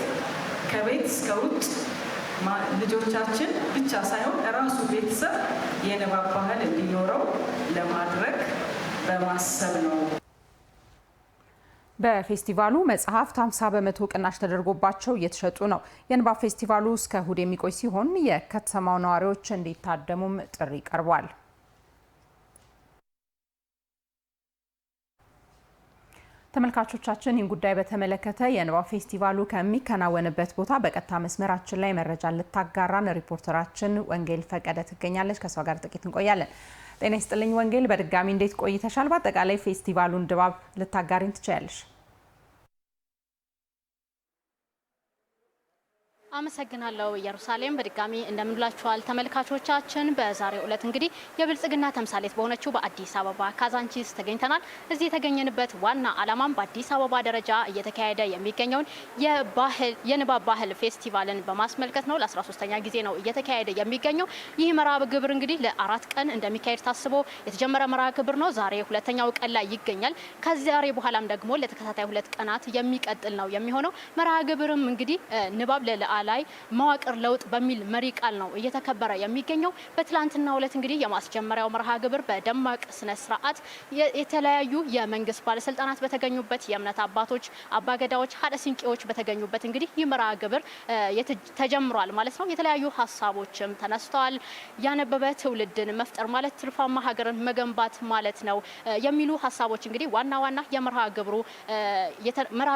ከቤት እስከ ውጭ ልጆቻችን ብቻ ሳይሆን ራሱ ቤተሰብ የንባብ ባህል እንዲኖረው ለማድረግ በማሰብ ነው። በፌስቲቫሉ መጽሐፍት 50 በመቶ ቅናሽ ተደርጎባቸው እየተሸጡ ነው። የንባብ ፌስቲቫሉ እስከ እሁድ የሚቆይ ሲሆን የከተማው ነዋሪዎች እንዲታደሙም ጥሪ ቀርቧል። ተመልካቾቻችን ይህን ጉዳይ በተመለከተ የንባብ ፌስቲቫሉ ከሚከናወንበት ቦታ በቀጥታ መስመራችን ላይ መረጃ ልታጋራን ሪፖርተራችን ወንጌል ፈቀደ ትገኛለች። ከሷ ጋር ጥቂት እንቆያለን። ጤና ይስጥልኝ ወንጌል፣ በድጋሚ እንዴት ቆይተሻል? በአጠቃላይ ፌስቲቫሉን ድባብ ልታጋሪን ትችያለሽ? አመሰግናለሁ ኢየሩሳሌም። በድጋሚ እንደምንላችኋል ተመልካቾቻችን። በዛሬው ዕለት እንግዲህ የብልጽግና ተምሳሌት በሆነችው በአዲስ አበባ ካዛንቺስ ተገኝተናል። እዚህ የተገኘንበት ዋና ዓላማም በአዲስ አበባ ደረጃ እየተካሄደ የሚገኘውን የንባብ ባህል ፌስቲቫልን በማስመልከት ነው። ለ13ኛ ጊዜ ነው እየተካሄደ የሚገኘው። ይህ መርሃ ግብር እንግዲህ ለ4 ቀን እንደሚካሄድ ታስቦ የተጀመረ መርሃ ግብር ነው። ዛሬ 2ኛው ቀን ላይ ይገኛል። ከዛሬ በኋላም ደግሞ ለተከታታይ 2 ቀናት የሚቀጥል ነው የሚሆነው። መርሃ ግብርም እንግዲህ ንባብ ላይ መዋቅር ለውጥ በሚል መሪ ቃል ነው እየተከበረ የሚገኘው። በትላንትናው ዕለት እንግዲህ የማስጀመሪያው መርሃ ግብር በደማቅ ስነ ስርዓት የተለያዩ የመንግስት ባለስልጣናት በተገኙበት፣ የእምነት አባቶች፣ አባገዳዎች፣ ሀደ ሲንቄዎች በተገኙበት እንግዲህ ይህ መርሃ ግብር ተጀምሯል ማለት ነው። የተለያዩ ሀሳቦችም ተነስተዋል። ያነበበ ትውልድን መፍጠር ማለት ትርፋማ ሀገርን መገንባት ማለት ነው የሚሉ ሀሳቦች እንግዲህ ዋና ዋና የመርሃ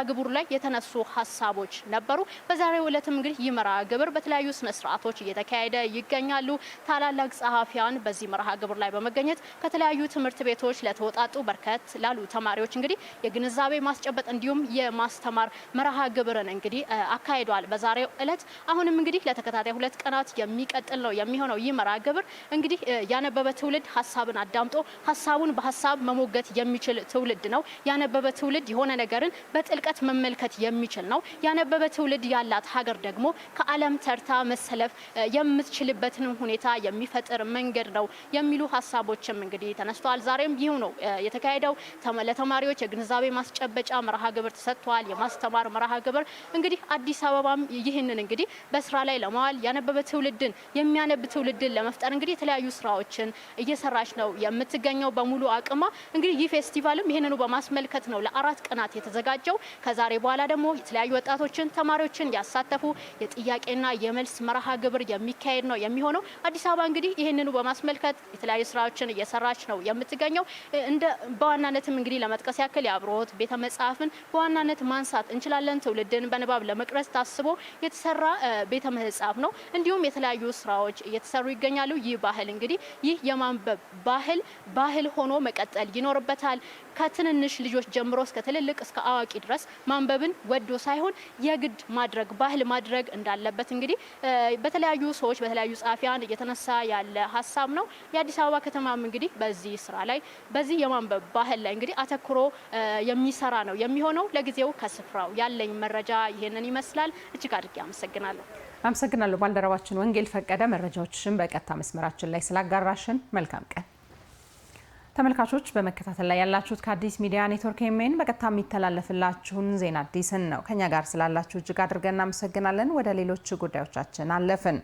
ግብሩ ላይ የተነሱ ሀሳቦች ነበሩ። በዛሬው ዕለትም እንግዲህ ይህ መርሃ ግብር በተለያዩ ስነ ስርዓቶች እየተካሄደ ይገኛሉ። ታላላቅ ጸሐፊያን በዚህ መርሃ ግብር ላይ በመገኘት ከተለያዩ ትምህርት ቤቶች ለተወጣጡ በርከት ላሉ ተማሪዎች እንግዲህ የግንዛቤ ማስጨበጥ እንዲሁም የማስተማር መርሃ ግብርን እንግዲህ አካሂዷል በዛሬው ዕለት። አሁንም እንግዲህ ለተከታታይ 2 ቀናት የሚቀጥል ነው የሚሆነው ይህ መርሃ ግብር። እንግዲህ ያነበበ ትውልድ ሀሳብን አዳምጦ ሀሳቡን በሀሳብ መሞገት የሚችል ትውልድ ነው። ያነበበ ትውልድ የሆነ ነገርን በጥልቀት መመልከት የሚችል ነው። ያነበበ ትውልድ ያላት ሀገር ደግሞ ከዓለም ተርታ መሰለፍ የምትችልበትን ሁኔታ የሚፈጥር መንገድ ነው የሚሉ ሀሳቦችም እንግዲህ ተነስተዋል። ዛሬም ይህ ነው የተካሄደው። ለተማሪዎች የግንዛቤ ማስጨበጫ መርሃ ግብር ተሰጥቷል። የማስተማር መርሃ ግብር እንግዲህ አዲስ አበባም ይህንን እንግዲህ በስራ ላይ ለማዋል ያነበበ ትውልድን የሚያነብ ትውልድን ለመፍጠር እንግዲህ የተለያዩ ስራዎችን እየሰራች ነው የምትገኘው በሙሉ አቅማ። እንግዲህ ይህ ፌስቲቫልም ይህንኑ በማስመልከት ነው ለ4 ቀናት የተዘጋጀው። ከዛሬ በኋላ ደግሞ የተለያዩ ወጣቶችን ተማሪዎችን ያሳተፉ የጥያቄና የመልስ መርሃ ግብር የሚካሄድ ነው የሚሆነው። አዲስ አበባ እንግዲህ ይህንኑ በማስመልከት የተለያዩ ስራዎችን እየሰራች ነው የምትገኘው። በዋናነትም እንግዲህ ለመጥቀስ ያክል የአብሮት ቤተ መጻሕፍትን በዋናነት ማንሳት እንችላለን። ትውልድን በንባብ ለመቅረጽ ታስቦ የተሰራ ቤተ መጻሕፍት ነው። እንዲሁም የተለያዩ ስራዎች እየተሰሩ ይገኛሉ። ይህ ባህል እንግዲህ ይህ የማንበብ ባህል ሆኖ መቀጠል ይኖርበታል። ከትንንሽ ልጆች ጀምሮ እስከ ትልልቅ እስከ አዋቂ ድረስ ማንበብን ወዶ ሳይሆን የግድ ማድረግ ባህል ማድረግ እንዳለበት እንግዲህ በተለያዩ ሰዎች በተለያዩ ጸሐፊያን እየተነሳ ያለ ሀሳብ ነው። የአዲስ አበባ ከተማም እንግዲህ በዚህ ስራ ላይ በዚህ የማንበብ ባህል ላይ እንግዲህ አተኩሮ የሚሰራ ነው የሚሆነው። ለጊዜው ከስፍራው ያለኝ መረጃ ይሄንን ይመስላል። እጅግ አድርጌ አመሰግናለሁ። አመሰግናለሁ ባልደረባችን ወንጌል ፈቀደ መረጃዎችን በቀጥታ መስመራችን ላይ ስላጋራሽን። መልካም ቀን። ተመልካቾች በመከታተል ላይ ያላችሁት ከአዲስ ሚዲያ ኔትወርክ ኤምኤን በቀጥታ የሚተላለፍላችሁን ዜና አዲስን ነው። ከኛ ጋር ስላላችሁ እጅግ አድርገን እናመሰግናለን። ወደ ሌሎች ጉዳዮቻችን አለፍን።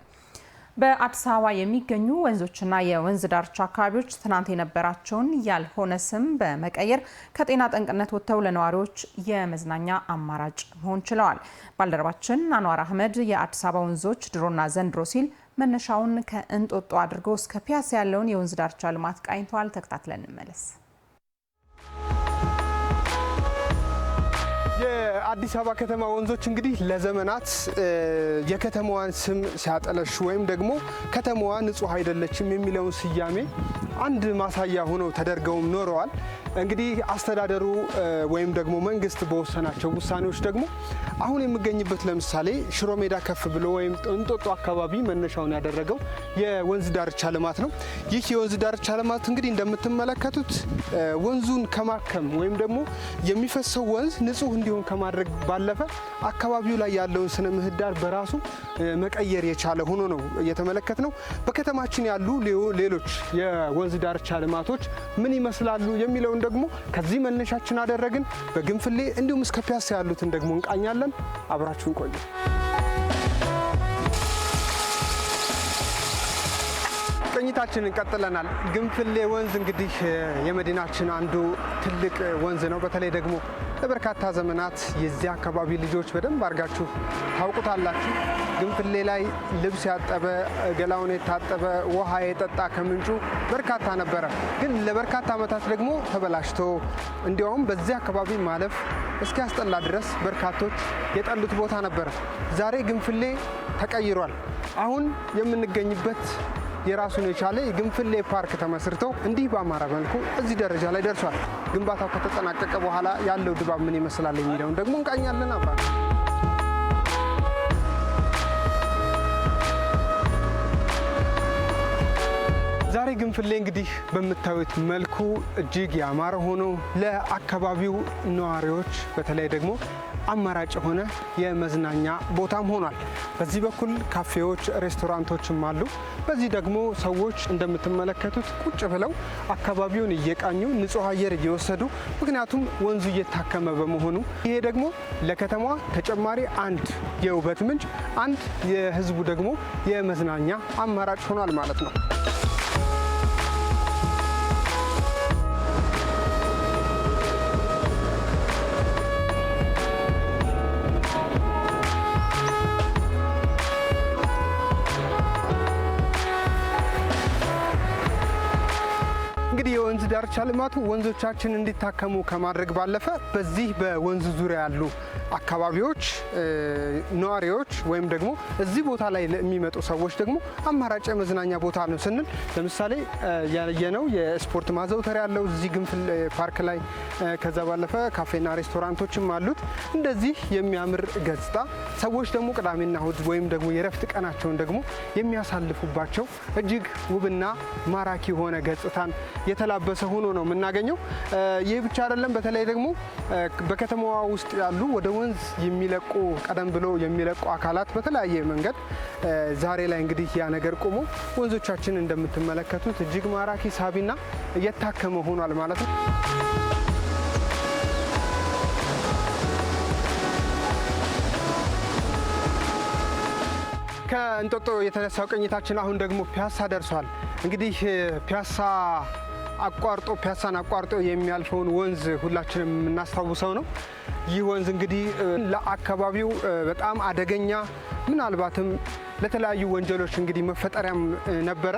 በአዲስ አበባ የሚገኙ ወንዞችና የወንዝ ዳርቻ አካባቢዎች ትናንት የነበራቸውን ያልሆነ ስም በመቀየር ከጤና ጠንቅነት ወጥተው ለነዋሪዎች የመዝናኛ አማራጭ መሆን ችለዋል። ባልደረባችን አንዋር አህመድ የአዲስ አበባ ወንዞች ድሮና ዘንድሮ ሲል መነሻውን ከእንጦጦ አድርጎ እስከ ፒያሳ ያለውን የወንዝ ዳርቻ ልማት ቃኝቷል። ተከታትለን እንመለስ። የአዲስ አበባ ከተማ ወንዞች እንግዲህ ለዘመናት የከተማዋን ስም ሲያጠለሹ ወይም ደግሞ ከተማዋ ንጹህ አይደለችም የሚለውን ስያሜ አንድ ማሳያ ሆነው ተደርገውም ኖረዋል። እንግዲህ አስተዳደሩ ወይም ደግሞ መንግስት በወሰናቸው ውሳኔዎች ደግሞ አሁን የሚገኝበት ለምሳሌ ሽሮ ሜዳ ከፍ ብሎ ወይም እንጦጦ አካባቢ መነሻውን ያደረገው የወንዝ ዳርቻ ልማት ነው። ይህ የወንዝ ዳርቻ ልማት እንግዲህ እንደምትመለከቱት ወንዙን ከማከም ወይም ደግሞ የሚፈሰው ወንዝ ንጹህ እንዲሆን ከማድረግ ባለፈ አካባቢው ላይ ያለውን ስነ ምህዳር በራሱ መቀየር የቻለ ሆኖ ነው እየተመለከት ነው። በከተማችን ያሉ ሌሎች የወንዝ ዳርቻ ልማቶች ምን ይመስላሉ የሚለውን ደግሞ ከዚህ መነሻችን አደረግን። በግንፍሌ እንዲሁም እስከ ፒያሳ ያሉትን ደግሞ እንቃኛለን። አብራችሁን ቆዩ። ቅኝታችንን ቀጥለናል። ግንፍሌ ወንዝ እንግዲህ የመዲናችን አንዱ ትልቅ ወንዝ ነው። በተለይ ደግሞ ለበርካታ ዘመናት የዚህ አካባቢ ልጆች በደንብ አድርጋችሁ ታውቁታላችሁ። ግንፍሌ ላይ ልብስ ያጠበ፣ ገላውን የታጠበ፣ ውሃ የጠጣ ከምንጩ በርካታ ነበረ። ግን ለበርካታ ዓመታት ደግሞ ተበላሽቶ እንዲያውም በዚህ አካባቢ ማለፍ እስኪያስጠላ ድረስ በርካቶች የጠሉት ቦታ ነበረ። ዛሬ ግንፍሌ ተቀይሯል። አሁን የምንገኝበት የራሱን የቻለ የግንፍሌ ፓርክ ተመስርቶ እንዲህ በአማረ መልኩ እዚህ ደረጃ ላይ ደርሷል። ግንባታው ከተጠናቀቀ በኋላ ያለው ድባብ ምን ይመስላል የሚለውን ደግሞ እንቃኛለን። አብራችሁ ዛሬ ግንፍሌ እንግዲህ በምታዩት መልኩ እጅግ ያማረ ሆኖ ለአካባቢው ነዋሪዎች በተለይ ደግሞ አማራጭ የሆነ የመዝናኛ ቦታም ሆኗል። በዚህ በኩል ካፌዎች፣ ሬስቶራንቶችም አሉ። በዚህ ደግሞ ሰዎች እንደምትመለከቱት ቁጭ ብለው አካባቢውን እየቃኙ ንጹህ አየር እየወሰዱ ምክንያቱም ወንዙ እየታከመ በመሆኑ ይሄ ደግሞ ለከተማዋ ተጨማሪ አንድ የውበት ምንጭ፣ አንድ የህዝቡ ደግሞ የመዝናኛ አማራጭ ሆኗል ማለት ነው። እንግዲህ የወንዝ ዳርቻ ልማቱ ወንዞቻችን እንዲታከሙ ከማድረግ ባለፈ በዚህ በወንዝ ዙሪያ ያሉ አካባቢዎች ነዋሪዎች ወይም ደግሞ እዚህ ቦታ ላይ ለሚመጡ ሰዎች ደግሞ አማራጭ የመዝናኛ ቦታ ነው ስንል ለምሳሌ ያየነው የስፖርት ማዘውተሪያ ያለው እዚህ ግንፍሌ ፓርክ ላይ፣ ከዛ ባለፈ ካፌና ሬስቶራንቶችም አሉት። እንደዚህ የሚያምር ገጽታ ሰዎች ደግሞ ቅዳሜና እሁድ ወይም ደግሞ የረፍት ቀናቸውን ደግሞ የሚያሳልፉባቸው እጅግ ውብና ማራኪ የሆነ ገጽታን የተላበሰ ሆኖ ነው የምናገኘው። ይህ ብቻ አይደለም። በተለይ ደግሞ በከተማዋ ውስጥ ያሉ ወደ ወንዝ የሚለቁ ቀደም ብሎ የሚለቁ አካላት በተለያየ መንገድ ዛሬ ላይ እንግዲህ ያ ነገር ቆሞ ወንዞቻችን እንደምትመለከቱት እጅግ ማራኪ ሳቢና እየታከመ ሆኗል ማለት ነው። ከእንጦጦ የተነሳው ቅኝታችን አሁን ደግሞ ፒያሳ ደርሷል። እንግዲህ ፒያሳን አቋርጦ የሚያልፈውን ወንዝ ሁላችንም የምናስታውሰው ነው። ይህ ወንዝ እንግዲህ ለአካባቢው በጣም አደገኛ ምናልባትም ለተለያዩ ወንጀሎች እንግዲህ መፈጠሪያም ነበረ።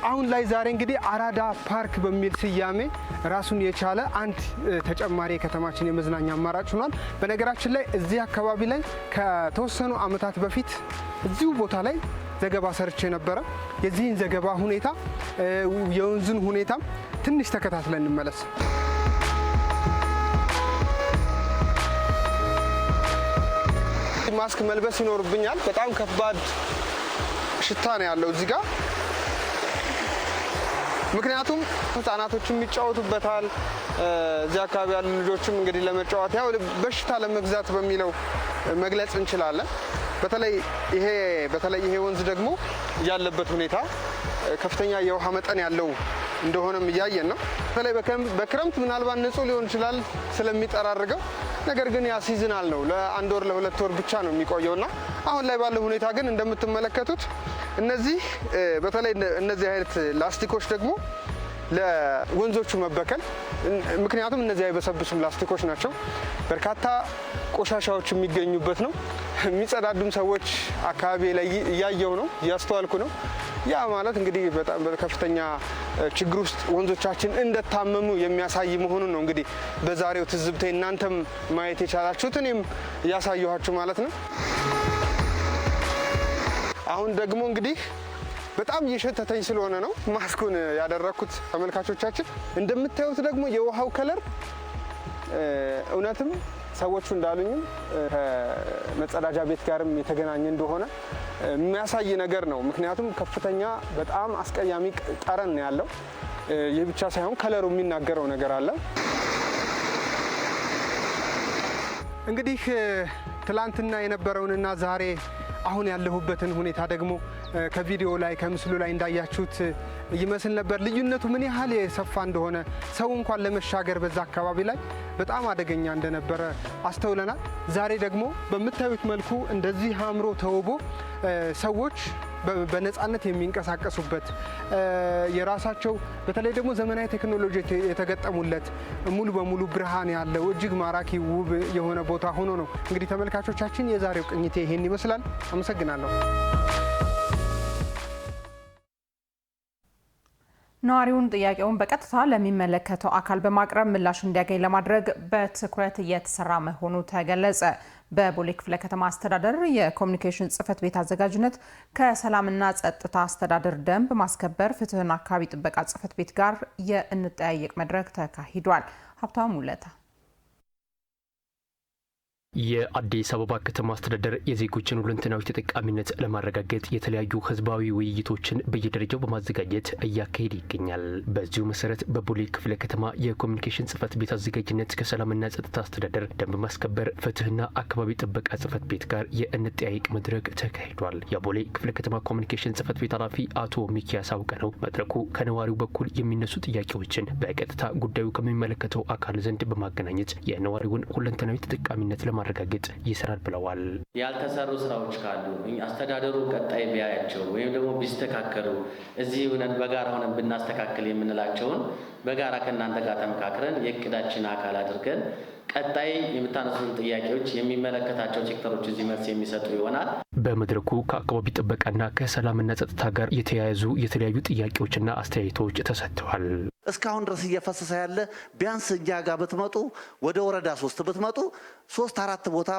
አሁን ላይ ዛሬ እንግዲህ አራዳ ፓርክ በሚል ስያሜ ራሱን የቻለ አንድ ተጨማሪ የከተማችን የመዝናኛ አማራጭ ሆኗል። በነገራችን ላይ እዚህ አካባቢ ላይ ከተወሰኑ ዓመታት በፊት እዚሁ ቦታ ላይ ዘገባ ሰርቼ ነበረ። የዚህን ዘገባ ሁኔታ የወንዙን ሁኔታ ትንሽ ተከታትለን እንመለስ። ማስክ መልበስ ይኖርብኛል። በጣም ከባድ ሽታ ነው ያለው እዚህ ጋር። ምክንያቱም ህፃናቶችም ይጫወቱበታል። እዚህ አካባቢ ያሉ ልጆችም እንግዲህ ለመጫወት ያው በሽታ ለመግዛት በሚለው መግለጽ እንችላለን። በተለይ ይሄ ወንዝ ደግሞ ያለበት ሁኔታ ከፍተኛ የውሃ መጠን ያለው እንደሆነም እያየን ነው። በተለይ በክረምት ምናልባት ንጹህ ሊሆን ይችላል ስለሚጠራርገው፣ ነገር ግን ያ ሲዝናል ነው። ለአንድ ወር ለሁለት ወር ብቻ ነው የሚቆየውና አሁን ላይ ባለው ሁኔታ ግን እንደምትመለከቱት እነዚህ በተለይ እነዚህ አይነት ላስቲኮች ደግሞ ለወንዞቹ መበከል ምክንያቱም እነዚህ አይበሰብሱም ላስቲኮች ናቸው። በርካታ ቆሻሻዎች የሚገኙበት ነው። የሚጸዳዱም ሰዎች አካባቢ ላይ እያየው ነው እያስተዋልኩ ነው። ያ ማለት እንግዲህ በጣም በከፍተኛ ችግር ውስጥ ወንዞቻችን እንደታመሙ የሚያሳይ መሆኑን ነው እንግዲህ በዛሬው ትዝብቴ እናንተም ማየት የቻላችሁት እኔም ያሳየኋችሁ ማለት ነው። አሁን ደግሞ እንግዲህ በጣም እየሸተተኝ ስለሆነ ነው ማስኩን ያደረኩት ተመልካቾቻችን። እንደምታዩት ደግሞ የውሃው ከለር እውነትም ሰዎቹ እንዳሉኝም ከመጸዳጃ ቤት ጋርም የተገናኘ እንደሆነ የሚያሳይ ነገር ነው። ምክንያቱም ከፍተኛ በጣም አስቀያሚ ጠረን ያለው ይህ ብቻ ሳይሆን ከለሩ የሚናገረው ነገር አለ። እንግዲህ ትላንትና የነበረውንና ዛሬ አሁን ያለሁበትን ሁኔታ ደግሞ ከቪዲዮ ላይ ከምስሉ ላይ እንዳያችሁት ይመስል ነበር። ልዩነቱ ምን ያህል የሰፋ እንደሆነ ሰው እንኳን ለመሻገር በዛ አካባቢ ላይ በጣም አደገኛ እንደነበረ አስተውለናል። ዛሬ ደግሞ በምታዩት መልኩ እንደዚህ አምሮ ተውቦ ሰዎች በነፃነት የሚንቀሳቀሱበት የራሳቸው በተለይ ደግሞ ዘመናዊ ቴክኖሎጂ የተገጠሙለት ሙሉ በሙሉ ብርሃን ያለው እጅግ ማራኪ ውብ የሆነ ቦታ ሆኖ ነው እንግዲህ ተመልካቾቻችን የዛሬው ቅኝቴ ይሄን ይመስላል። አመሰግናለሁ። ነዋሪውን ጥያቄውን በቀጥታ ለሚመለከተው አካል በማቅረብ ምላሽ እንዲያገኝ ለማድረግ በትኩረት እየተሰራ መሆኑ ተገለጸ። በቦሌ ክፍለ ከተማ አስተዳደር የኮሚኒኬሽን ጽሕፈት ቤት አዘጋጅነት ከሰላምና ጸጥታ አስተዳደር ደንብ ማስከበር ፍትህና አካባቢ ጥበቃ ጽሕፈት ቤት ጋር የእንጠያየቅ መድረክ ተካሂዷል። ሀብታሙ ሙለታ የአዲስ አበባ ከተማ አስተዳደር የዜጎችን ሁለንተናዊ ተጠቃሚነት ለማረጋገጥ የተለያዩ ህዝባዊ ውይይቶችን በየደረጃው በማዘጋጀት እያካሄደ ይገኛል። በዚሁ መሰረት በቦሌ ክፍለ ከተማ የኮሚኒኬሽን ጽሕፈት ቤት አዘጋጅነት ከሰላምና ጸጥታ አስተዳደር ደንብ ማስከበር ፍትህና አካባቢ ጥበቃ ጽሕፈት ቤት ጋር የእንጠያየቅ መድረክ ተካሂዷል። የቦሌ ክፍለ ከተማ ኮሚኒኬሽን ጽሕፈት ቤት ኃላፊ አቶ ሚኪያስ አውቀነው መድረኩ ከነዋሪው በኩል የሚነሱ ጥያቄዎችን በቀጥታ ጉዳዩ ከሚመለከተው አካል ዘንድ በማገናኘት የነዋሪውን ሁለንተናዊ ተጠቃሚነት ማረጋገጥ ይሰራል ብለዋል። ያልተሰሩ ስራዎች ካሉ አስተዳደሩ ቀጣይ ቢያያቸው ወይም ደግሞ ቢስተካከሉ እዚህ ሆነን በጋራ ሆነን ብናስተካክል የምንላቸውን በጋራ ከእናንተ ጋር ተመካክረን የእቅዳችን አካል አድርገን ቀጣይ የምታነሱን ጥያቄዎች የሚመለከታቸው ሴክተሮች እዚህ መልስ የሚሰጡ ይሆናል። በመድረኩ ከአካባቢ ጥበቃና ከሰላምና ጸጥታ ጋር የተያያዙ የተለያዩ ጥያቄዎችና አስተያየቶች ተሰጥተዋል። እስካሁን ድረስ እየፈሰሰ ያለ ቢያንስ እኛ ጋር ብትመጡ ወደ ወረዳ 3 ብትመጡ 3-4 ቦታ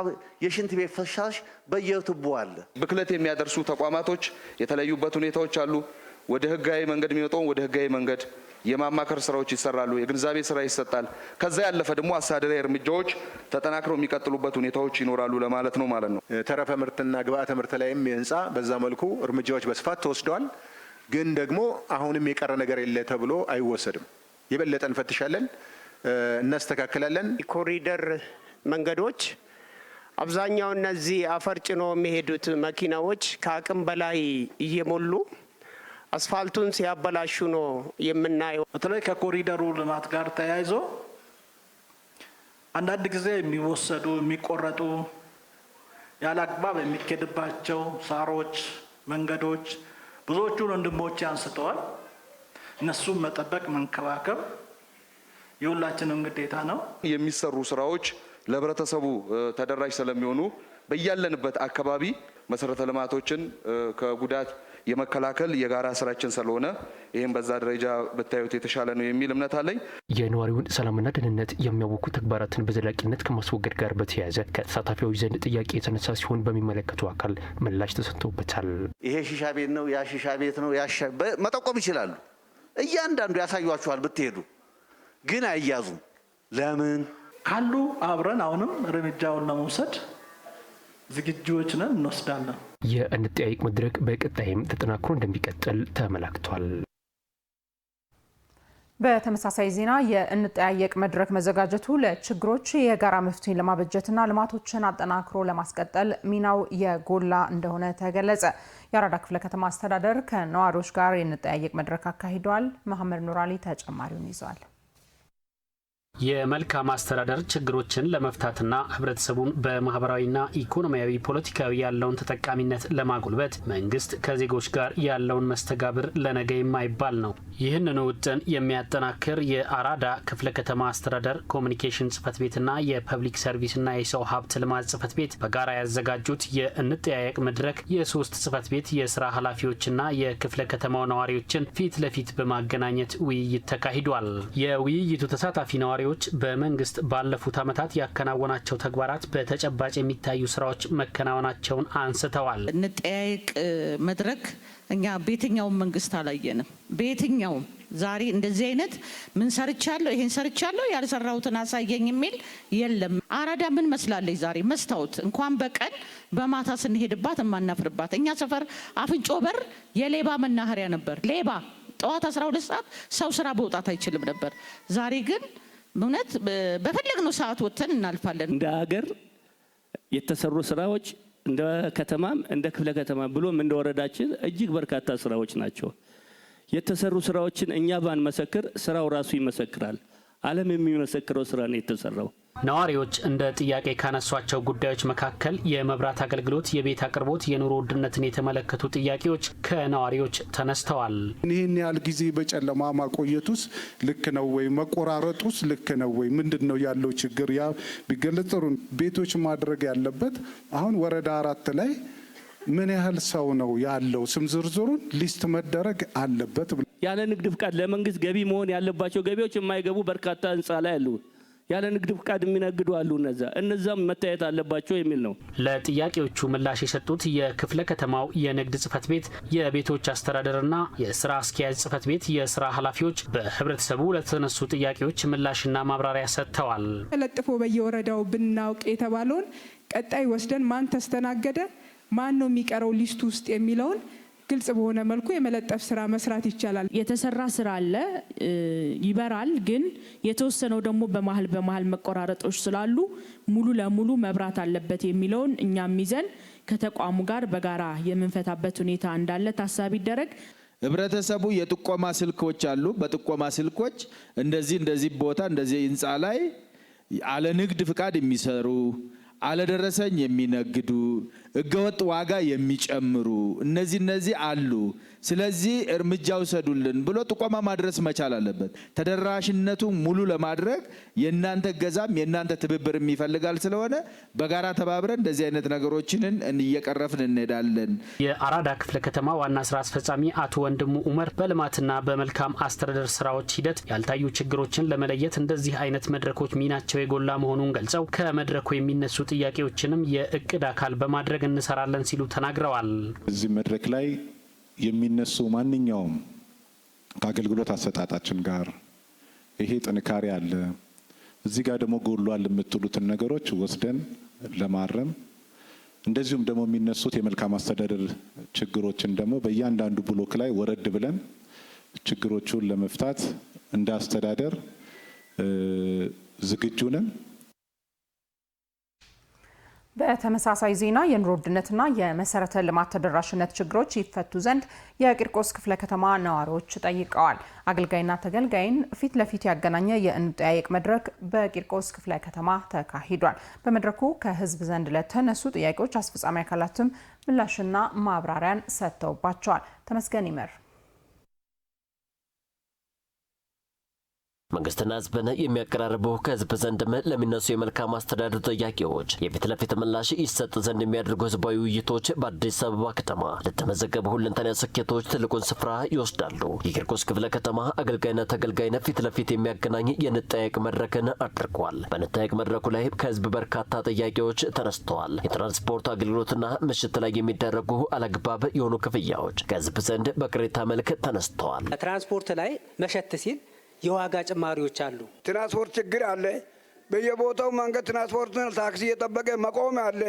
የሽንት ቤት ፍሳሽ በየቱቦ አለ። ብክለት የሚያደርሱ ተቋማቶች የተለዩበት ሁኔታዎች አሉ። ወደ ህጋዊ መንገድ የሚወጣው ወደ ህጋዊ መንገድ የማማከር ስራዎች ይሰራሉ። የግንዛቤ ስራ ይሰጣል። ከዛ ያለፈ ደግሞ አስተዳደራዊ እርምጃዎች ተጠናክረው የሚቀጥሉበት ሁኔታዎች ይኖራሉ ለማለት ነው ማለት ነው። ተረፈ ምርትና ግብአተ ምርት ላይም የህንፃ በዛ መልኩ እርምጃዎች በስፋት ተወስደዋል። ግን ደግሞ አሁንም የቀረ ነገር የለ ተብሎ አይወሰድም። የበለጠ እንፈትሻለን፣ እናስተካክላለን። ኮሪደር መንገዶች አብዛኛው እነዚህ አፈር ጭኖ የሚሄዱት መኪናዎች ከአቅም በላይ እየሞሉ አስፋልቱን ሲያበላሹ ነው የምናየው። በተለይ ከኮሪደሩ ልማት ጋር ተያይዞ አንዳንድ ጊዜ የሚወሰዱ የሚቆረጡ ያለ አግባብ የሚኬድባቸው ሳሮች፣ መንገዶች ብዙዎቹን ወንድሞች አንስተዋል። እነሱም መጠበቅ መንከባከብ የሁላችንም ግዴታ ነው። የሚሰሩ ስራዎች ለህብረተሰቡ ተደራሽ ስለሚሆኑ በያለንበት አካባቢ መሰረተ ልማቶችን ከጉዳት የመከላከል የጋራ ስራችን ስለሆነ ይህም በዛ ደረጃ ብታዩት የተሻለ ነው የሚል እምነት አለኝ። የነዋሪውን ሰላምና ደህንነት የሚያውኩ ተግባራትን በዘላቂነት ከማስወገድ ጋር በተያያዘ ከተሳታፊዎች ዘንድ ጥያቄ የተነሳ ሲሆን በሚመለከቱ አካል ምላሽ ተሰጥቶበታል። ይሄ ሺሻ ቤት ነው፣ ያ ሺሻ ቤት ነው፣ መጠቆም ይችላሉ። እያንዳንዱ ያሳዩአችኋል ብትሄዱ፣ ግን አይያዙም። ለምን ካሉ አብረን አሁንም እርምጃውን ለመውሰድ ዝግጁዎች ነን፣ እንወስዳለን። የእንጠያየቅ መድረክ በቀጣይም ተጠናክሮ እንደሚቀጥል ተመላክቷል። በተመሳሳይ ዜና የእንጠያየቅ መድረክ መዘጋጀቱ ለችግሮች የጋራ መፍትሄ ለማበጀትና ልማቶችን አጠናክሮ ለማስቀጠል ሚናው የጎላ እንደሆነ ተገለጸ። የአራዳ ክፍለ ከተማ አስተዳደር ከነዋሪዎች ጋር የእንጠያየቅ መድረክ አካሂዷል። መሐመድ ኑራሊ ተጨማሪውን ይዟል። የመልካም አስተዳደር ችግሮችን ለመፍታትና ህብረተሰቡን በማህበራዊና ኢኮኖሚያዊ ፖለቲካዊ ያለውን ተጠቃሚነት ለማጎልበት መንግስት ከዜጎች ጋር ያለውን መስተጋብር ለነገ የማይባል ነው። ይህንን ውጥን የሚያጠናክር የአራዳ ክፍለ ከተማ አስተዳደር ኮሚኒኬሽን ጽህፈት ቤትና የፐብሊክ ሰርቪስና የሰው ሀብት ልማት ጽህፈት ቤት በጋራ ያዘጋጁት የእንጠያየቅ መድረክ የሶስት ጽህፈት ቤት የስራ ኃላፊዎችና የክፍለ ከተማው ነዋሪዎችን ፊት ለፊት በማገናኘት ውይይት ተካሂዷል። የውይይቱ ተሳታፊ ነዋሪዎች በመንግስት ባለፉት ዓመታት ያከናወናቸው ተግባራት በተጨባጭ የሚታዩ ስራዎች መከናወናቸውን አንስተዋል። እንጠያየቅ መድረክ እኛ በየትኛውም መንግስት አላየንም። በየትኛውም ዛሬ እንደዚህ አይነት ምን ሰርቻለሁ ይሄን ሰርቻለሁ ያልሰራሁትን አሳየኝ የሚል የለም። አራዳ ምን መስላለች ዛሬ መስታወት እንኳን በቀን በማታ ስንሄድባት የማናፍርባት። እኛ ሰፈር አፍንጮ በር የሌባ መናኸሪያ ነበር። ሌባ ጠዋት 12 ሰዓት ሰው ስራ መውጣት አይችልም ነበር። ዛሬ ግን እውነት በፈለግነው ሰዓት ወጥተን እናልፋለን። እንደ ሀገር የተሰሩ ስራዎች እንደ ከተማም እንደ ክፍለ ከተማ ብሎም እንደ ወረዳችን እጅግ በርካታ ስራዎች ናቸው። የተሰሩ ስራዎችን እኛ ባንመሰክር ስራው ራሱ ይመሰክራል። ዓለም የሚመሰክረው ስራ ነው የተሰራው። ነዋሪዎች እንደ ጥያቄ ካነሷቸው ጉዳዮች መካከል የመብራት አገልግሎት፣ የቤት አቅርቦት፣ የኑሮ ውድነትን የተመለከቱ ጥያቄዎች ከነዋሪዎች ተነስተዋል። ይህን ያህል ጊዜ በጨለማ ማቆየቱስ ልክ ነው ወይ? መቆራረጡስ ልክ ነው ወይ? ምንድነው ያለው ችግር? ያ ቢገለጽ ጥሩ። ቤቶች ማድረግ ያለበት አሁን ወረዳ 4 ላይ ምን ያህል ሰው ነው ያለው? ስም ዝርዝሩን ሊስት መደረግ አለበት። ያለ ንግድ ፍቃድ ለመንግስት ገቢ መሆን ያለባቸው ገቢዎች የማይገቡ በርካታ ህንጻ ላይ አሉ። ያለ ንግድ ፍቃድ የሚነግዱ አሉ። እነዛም መታየት አለባቸው የሚል ነው። ለጥያቄዎቹ ምላሽ የሰጡት የክፍለ ከተማው የንግድ ጽህፈት ቤት የቤቶች አስተዳደርና የስራ አስኪያጅ ጽህፈት ቤት የስራ ኃላፊዎች በህብረተሰቡ ለተነሱ ጥያቄዎች ምላሽና ማብራሪያ ሰጥተዋል። ተለጥፎ በየወረዳው ብናውቅ የተባለውን ቀጣይ ወስደን ማን ተስተናገደ፣ ማን ነው የሚቀረው ሊስቱ ውስጥ የሚለውን ግልጽ በሆነ መልኩ የመለጠፍ ስራ መስራት ይቻላል። የተሰራ ስራ አለ ይበራል፣ ግን የተወሰነው ደግሞ በመሃል መቆራረጦች ስላሉ ሙሉ ለሙሉ መብራት አለበት የሚለውን እኛም ይዘን ከተቋሙ ጋር በጋራ የምንፈታበት ሁኔታ እንዳለ ታሳቢ ይደረግ። ህብረተሰቡ የጥቆማ ስልኮች አሉ። በጥቆማ ስልኮች እንደዚህ ቦታ እንደዚህ ህንጻ ላይ አለ ንግድ ፍቃድ የሚሰሩ አለደረሰኝ የሚነግዱ ህገወጥ ዋጋ የሚጨምሩ እነዚህ አሉ። ስለዚህ እርምጃ ውሰዱልን ብሎ ጥቆማ ማድረስ መቻል አለበት። ተደራሽነቱ ሙሉ ለማድረግ የእናንተ ገዛም የእናንተ ትብብር የሚፈልጋል። ስለሆነ በጋራ ተባብረን እንደዚህ አይነት ነገሮችን እየቀረፍን እንሄዳለን። የአራዳ ክፍለ ከተማ ዋና ስራ አስፈጻሚ አቶ ወንድሙ ኡመር በልማትና በመልካም አስተዳደር ስራዎች ሂደት ያልታዩ ችግሮችን ለመለየት እንደዚህ አይነት መድረኮች ሚናቸው የጎላ መሆኑን ገልጸው ከመድረኩ የሚነሱ ጥያቄዎችንም የእቅድ አካል በማድረግ እንሰራለን ሲሉ ተናግረዋል። እዚህ መድረክ ላይ የሚነሱ ማንኛውም ከአገልግሎት አሰጣጣችን ጋር ይሄ ጥንካሬ አለ፣ እዚህ ጋር ደግሞ ጎሏል የምትሉትን ነገሮች ወስደን ለማረም እንደዚሁም ደግሞ የሚነሱት የመልካም አስተዳደር ችግሮችን ደግሞ በእያንዳንዱ ብሎክ ላይ ወረድ ብለን ችግሮቹን ለመፍታት እንደ አስተዳደር ዝግጁ ነን። በተመሳሳይ ዜና የኑሮ ውድነትና የመሰረተ ልማት ተደራሽነት ችግሮች ይፈቱ ዘንድ የቂርቆስ ክፍለ ከተማ ነዋሪዎች ጠይቀዋል። አገልጋይና ተገልጋይን ፊት ለፊት ያገናኘ የእንጠያየቅ መድረክ በቂርቆስ ክፍለ ከተማ ተካሂዷል። በመድረኩ ከህዝብ ዘንድ ለተነሱ ጥያቄዎች አስፈጻሚ አካላትም ምላሽና ማብራሪያን ሰጥተውባቸዋል። ተመስገን ይመር መንግስትና ህዝብን የሚያቀራርቡ ከህዝብ ዘንድም ለሚነሱ የመልካም አስተዳደር ጥያቄዎች የፊት ለፊት ምላሽ ይሰጥ ዘንድ የሚያደርጉ ህዝባዊ ውይይቶች በአዲስ አበባ ከተማ ለተመዘገቡ ሁለንተናዊ ስኬቶች ትልቁን ስፍራ ይወስዳሉ። የቂርቆስ ክፍለ ከተማ አገልጋይና ተገልጋይን ፊት ለፊት የሚያገናኝ የንጠያየቅ መድረክን አድርጓል። በንጠያየቅ መድረኩ ላይ ከህዝብ በርካታ ጥያቄዎች ተነስተዋል። የትራንስፖርት አገልግሎትና ምሽት ላይ የሚደረጉ አላግባብ የሆኑ ክፍያዎች ከህዝብ ዘንድ በቅሬታ መልክ ተነስተዋል። ትራንስፖርት ላይ መሸት ሲል የዋጋ ጭማሪዎች አሉ። ትራንስፖርት ችግር አለ። በየቦታው መንገድ ትራንስፖርት ታክሲ እየጠበቀ መቆም አለ።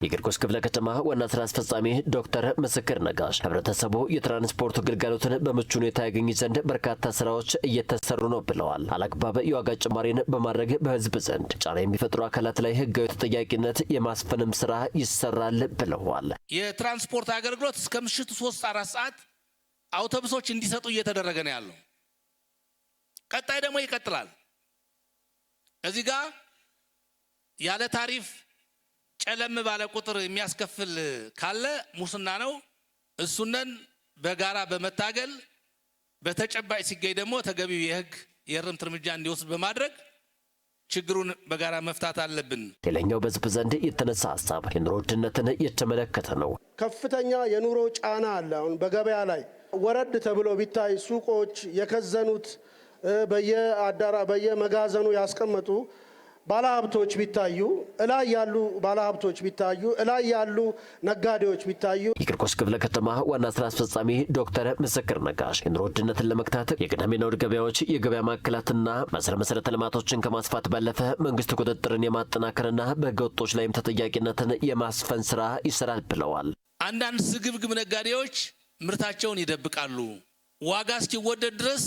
የቂርቆስ ክፍለ ከተማ ዋና ስራ አስፈጻሚ ዶክተር ምስክር ነጋሽ ህብረተሰቡ የትራንስፖርት አገልግሎትን በምቹ ሁኔታ ያገኝ ዘንድ በርካታ ስራዎች እየተሰሩ ነው ብለዋል። አላግባብ የዋጋ ጭማሪን በማድረግ በህዝብ ዘንድ ጫና የሚፈጥሩ አካላት ላይ ህጋዊ ተጠያቂነት የማስፈንም ስራ ይሰራል ብለዋል። የትራንስፖርት አገልግሎት እስከ ምሽቱ 3-4 ሰዓት አውቶቡሶች እንዲሰጡ እየተደረገ ነው ያለው። ቀጣይ ደግሞ ይቀጥላል። እዚህ ጋር ያለ ታሪፍ ጨለም ባለ ቁጥር የሚያስከፍል ካለ ሙስና ነው። እሱነን በጋራ በመታገል በተጨባጭ ሲገኝ ደግሞ ተገቢው የህግ የእርምት እርምጃ እንዲወስድ በማድረግ ችግሩን በጋራ መፍታት አለብን። ሌላኛው በህዝብ ዘንድ የተነሳ ሀሳብ የኑሮ ውድነትን የተመለከተ ነው። ከፍተኛ የኑሮ ጫና አለ። አሁን በገበያ ላይ ወረድ ተብሎ ቢታይ ሱቆች የከዘኑት በየመጋዘኑ ያስቀመጡ ባለሀብቶች ቢታዩ እላይ ያሉ ባለሀብቶች ቢታዩ እላይ ያሉ ነጋዴዎች ቢታዩ የቂርቆስ ክፍለ ከተማ ዋና ስራ አስፈጻሚ ዶክተር ምስክር ነጋሽ የኑሮ ውድነትን ለመግታት የቅዳሜና እሁድ ገበያዎች የገበያ ማዕከላትና መሰረተ ልማቶችን ከማስፋት ባለፈ መንግስት ቁጥጥርን የማጠናከርና በህገወጦች ላይም ተጠያቂነትን የማስፈን ስራ ይሰራል ብለዋል። አንዳንድ ስግብግብ ነጋዴዎች ምርታቸውን ይደብቃሉ፣ ዋጋ እስኪወደድ ድረስ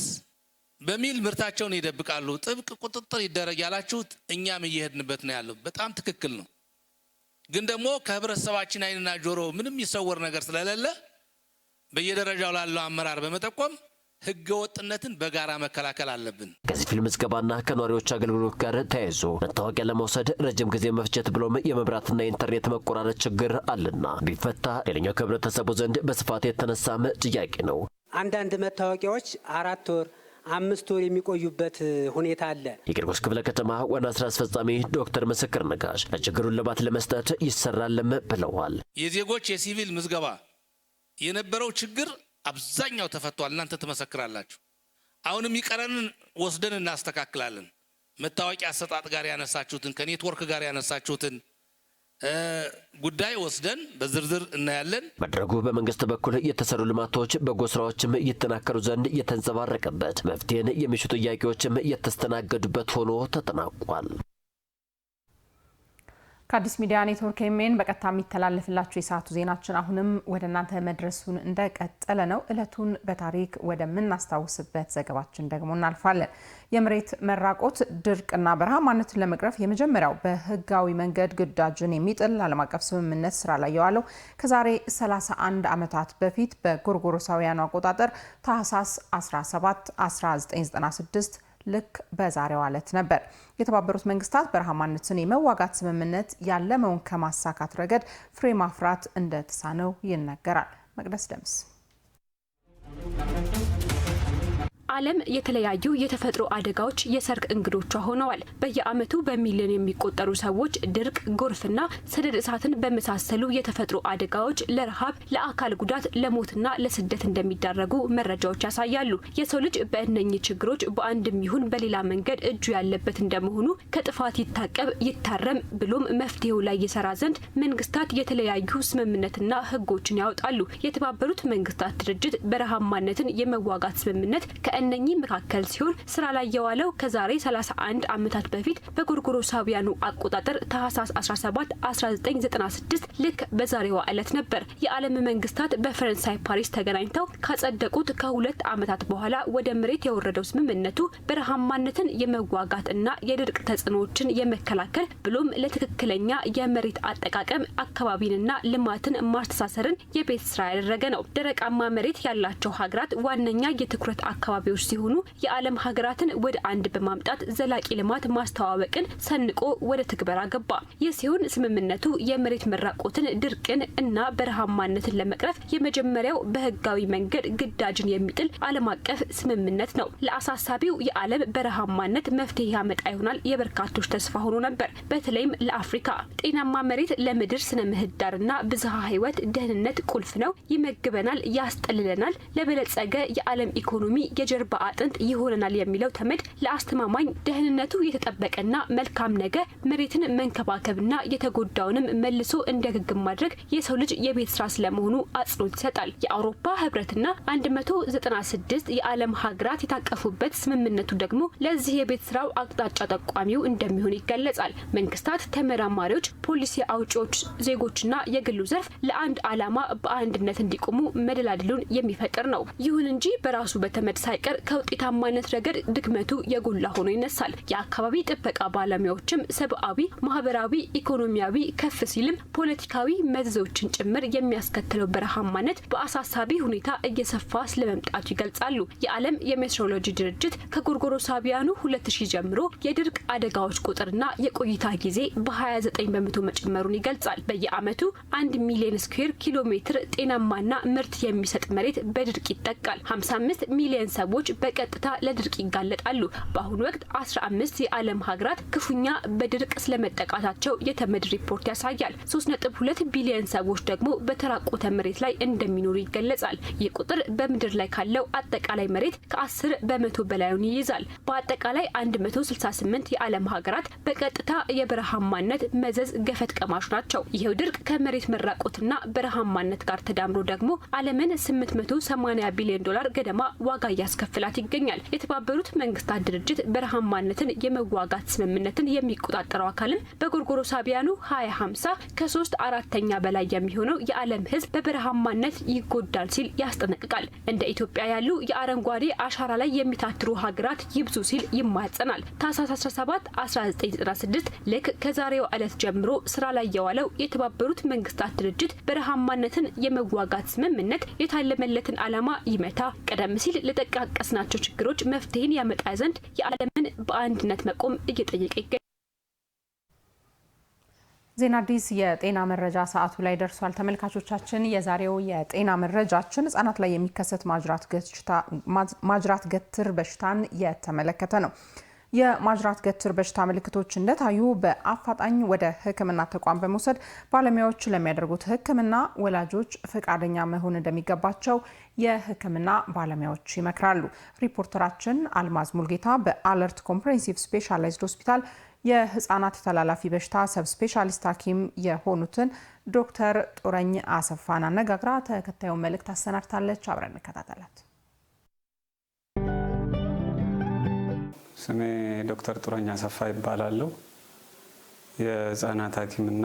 በሚል ምርታቸውን ይደብቃሉ። ጥብቅ ቁጥጥር ይደረግ ያላችሁት እኛም እየሄድንበት ነው ያለው። በጣም ትክክል ነው። ግን ደግሞ ከህብረተሰባችን አይንና ጆሮ ምንም ይሰወር ነገር ስለሌለ በየደረጃው ላለው አመራር በመጠቆም ህገ ወጥነትን በጋራ መከላከል አለብን። ከዚህ ፊልም ምዝገባና ከነዋሪዎች አገልግሎት ጋር ተያይዞ መታወቂያ ለመውሰድ ረጅም ጊዜ መፍጀት ብሎም የመብራትና የኢንተርኔት መቆራረጥ ችግር አለና ቢፈታ ሌላኛው ከህብረተሰቡ ዘንድ በስፋት የተነሳም ጥያቄ ነው። አንዳንድ መታወቂያዎች 4 ወር 5 ወር የሚቆዩበት ሁኔታ አለ። የቂርቆስ ክፍለ ከተማ ዋና ስራ አስፈጻሚ ዶክተር ምስክር ነጋሽ ለችግሩን እልባት ለመስጠት ይሰራልም ብለዋል። የዜጎች የሲቪል ምዝገባ የነበረው ችግር አብዛኛው ተፈቷል። እናንተ ትመሰክራላችሁ። አሁንም ይቀረንን ወስደን እናስተካክላለን። መታወቂያ አሰጣጥ ጋር ያነሳችሁትን ከኔትወርክ ጋር ያነሳችሁትን ጉዳይ ወስደን በዝርዝር እናያለን። መድረጉ በመንግስት በኩል የተሰሩ ልማቶች በጎ ስራዎችም እየተጠናከሩ ዘንድ የተንጸባረቀበት መፍትሄን የሚሹ ጥያቄዎችም የተስተናገዱበት ሆኖ ተጠናቋል። ከአዲስ ሚዲያ ኔትወርክ ኤምኤን በቀጥታ የሚተላለፍላችሁ የሰዓቱ ዜናችን አሁንም ወደ እናንተ መድረሱን እንደቀጠለ ነው። እለቱን በታሪክ ወደምናስታውስበት ዘገባችን ደግሞ እናልፋለን። የመሬት መራቆት፣ ድርቅና በረሃማነትን ለመቅረፍ የመጀመሪያው በህጋዊ መንገድ ግዳጅን የሚጥል ዓለም አቀፍ ስምምነት ስራ ላይ የዋለው ከዛሬ 31 ዓመታት በፊት በጎርጎሮሳውያኑ አቆጣጠር ታህሳስ 17 1996 ልክ በዛሬው ዕለት ነበር። የተባበሩት መንግስታት በረሃማነትን የመዋጋት ስምምነት ያለመውን ከማሳካት ረገድ ፍሬ ማፍራት እንደተሳነው ይነገራል። መቅደስ ደምስ ዓለም የተለያዩ የተፈጥሮ አደጋዎች የሰርግ እንግዶቿ ሆነዋል። በየዓመቱ በሚሊዮን የሚቆጠሩ ሰዎች ድርቅ፣ ጎርፍና ሰደድ እሳትን በመሳሰሉ የተፈጥሮ አደጋዎች ለረሃብ፣ ለአካል ጉዳት፣ ለሞትና ለስደት እንደሚዳረጉ መረጃዎች ያሳያሉ። የሰው ልጅ በእነኚህ ችግሮች በአንድም ይሁን በሌላ መንገድ እጁ ያለበት እንደመሆኑ ከጥፋት ይታቀብ፣ ይታረም ብሎም መፍትሄው ላይ ይሰራ ዘንድ መንግስታት የተለያዩ ስምምነትና ህጎችን ያወጣሉ። የተባበሩት መንግስታት ድርጅት በረሃማነትን የመዋጋት ስምምነት ከእነኚህ መካከል ሲሆን ስራ ላይ የዋለው ከዛሬ 31 ዓመታት በፊት በጎርጎሮሳውያኑ አቆጣጠር ታህሳስ 17 1996 ልክ በዛሬዋ ዕለት ነበር። የዓለም መንግስታት በፈረንሳይ ፓሪስ ተገናኝተው ካጸደቁት ከ2 ዓመታት በኋላ ወደ መሬት የወረደው ስምምነቱ በረሃማነትን የመዋጋት እና የድርቅ ተጽዕኖዎችን የመከላከል ብሎም ለትክክለኛ የመሬት አጠቃቀም አካባቢንና ልማትን ማስተሳሰርን የቤት ስራ ያደረገ ነው። ደረቃማ መሬት ያላቸው ሀገራት ዋነኛ የትኩረት አካባቢዎች ሲሆኑ የዓለም ሀገራትን ወደ አንድ በማምጣት ዘላቂ ልማት ማስተዋወቅን ሰንቆ ወደ ትግበራ ገባ። ይህ ሲሆን ስምምነቱ የመሬት መራቆትን፣ ድርቅን እና በረሃማነትን ለመቅረፍ የመጀመሪያው በህጋዊ መንገድ ግዳጅን የሚጥል ዓለም አቀፍ ስምምነት ነው። ለአሳሳቢው የዓለም በረሃማነት መፍትሄ ያመጣ ይሆናል የበርካቶች ተስፋ ሆኖ ነበር። በተለይም ለአፍሪካ ጤናማ መሬት ለምድር ስነ ምህዳርና ብዝሃ ህይወት ደህንነት ቁልፍ ነው። ይመግበናል፣ ያስጠልለናል፣ ለበለጸገ የዓለም ኢኮኖሚ የጀርባ አጥንት ይሆነናል የሚለው ተመድ ለአስተማማኝ ደህንነቱ የተጠበቀና መልካም ነገ መሬትን መንከባከብና የተጎዳውንም መልሶ እንዲያገግም ማድረግ የሰው ልጅ የቤት ስራ ስለመሆኑ አጽንኦት ይሰጣል። የአውሮፓ ህብረትና 196 የዓለም ሀገራት የታቀፉበት ስምምነቱ ደግሞ ለዚህ የቤት ስራው አቅጣጫ ጠቋሚው እንደሚሆን ይገለጻል። መንግስታት፣ ተመራማሪዎች፣ ፖሊሲ አውጪዎች፣ ዜጎችና የግሉ ዘርፍ ለአንድ ዓላማ በአንድነት እንዲቆሙ መደላድሉን የሚፈጥር ነው። ይሁን እንጂ በራሱ በተመድ ሳይቀር ሳይቀር ከውጤታማነት ረገድ ድክመቱ የጎላ ሆኖ ይነሳል። የአካባቢ ጥበቃ ባለሙያዎችም ሰብአዊ፣ ማህበራዊ፣ ኢኮኖሚያዊ ከፍ ሲልም ፖለቲካዊ መዘዞችን ጭምር የሚያስከትለው በረሃማነት በአሳሳቢ ሁኔታ እየሰፋ ስለመምጣቱ ይገልጻሉ። የዓለም የሜትሮሎጂ ድርጅት ከጎርጎሮሳቢያኑ 2000 ጀምሮ የድርቅ አደጋዎች ቁጥርና የቆይታ ጊዜ በ29 በመቶ መጨመሩን ይገልጻል። በየዓመቱ 1 ሚሊዮን ስኩዌር ኪሎ ሜትር ጤናማና ምርት የሚሰጥ መሬት በድርቅ ይጠቃል። 55 ሚሊዮን ሰዎች በቀጥታ ለድርቅ ይጋለጣሉ። በአሁኑ ወቅት 15 የዓለም ሀገራት ክፉኛ በድርቅ ስለመጠቃታቸው የተመድ ሪፖርት ያሳያል። 3.2 ቢሊዮን ሰዎች ደግሞ በተራቆተ መሬት ላይ እንደሚኖሩ ይገለጻል። ይህ ቁጥር በምድር ላይ ካለው አጠቃላይ መሬት ከ10 በመቶ በላዩን ይይዛል። በአጠቃላይ 168 የዓለም ሀገራት በቀጥታ የበረሃማነት መዘዝ ገፈት ቀማሽ ናቸው። ይሄው ድርቅ ከመሬት መራቆትና በረሃማነት ጋር ተዳምሮ ደግሞ ዓለምን 880 ቢሊዮን ዶላር ገደማ ዋጋ እያስከፍላት ይገኛል። የተባበሩት መንግስታት ድርጅት በረሃማነትን የመዋጋት ስምምነትን የሚቆጣጠረው አካልም በጎርጎሮሳቢያኑ 2050 ከ3/4 በላይ የሚሆነው የዓለም ህዝብ በበረሃማነት ይጎዳል ሲል ያስጠነቅቃል። እንደ ኢትዮጵያ ያሉ የአረንጓዴ አሻራ ላይ የሚታትሩ ሀገራት ይብዙ ሲል ይማጸናል። ታህሳስ 17 1996 ልክ ከዛሬው ዕለት ጀምሮ ስራ ላይ የዋለው የተባበሩት መንግስታት ድርጅት በረሃማነትን የመዋጋት ስምምነት የታለመለትን ዓላማ ይመታ፣ ቀደም ሲል ለጠቃቀስናቸው ችግሮች መፍትሄን ያመጣ ዘንድ የዓለምን በአንድነት መቆም እየጠየቀ ይገኛል። ዜና አዲስ የጤና መረጃ ሰዓቱ ላይ ደርሷል። ተመልካቾቻችን የዛሬው የጤና መረጃችን ህጻናት ላይ የሚከሰት ማጅራት ገትር በሽታን የተመለከተ ነው። የማጅራት ገትር በሽታ ምልክቶች እንደታዩ በአፋጣኝ ወደ ሕክምና ተቋም በመውሰድ ባለሙያዎች ለሚያደርጉት ሕክምና ወላጆች ፈቃደኛ መሆን እንደሚገባቸው የሕክምና ባለሙያዎች ይመክራሉ። ሪፖርተራችን አልማዝ ሙልጌታ በአለርት ኮምፕሬሄንሲቭ ስፔሻላይዝድ ሆስፒታል የህፃናት ተላላፊ በሽታ ሰብ ስፔሻሊስት ሐኪም የሆኑትን ዶክተር ጡረኝ አሰፋን አነጋግራ ተከታዩን መልእክት አሰናድታለች። አብረን እንከታተላት። ስሜ ዶክተር ጡረኝ አሰፋ ይባላለሁ። የህፃናት ሐኪምና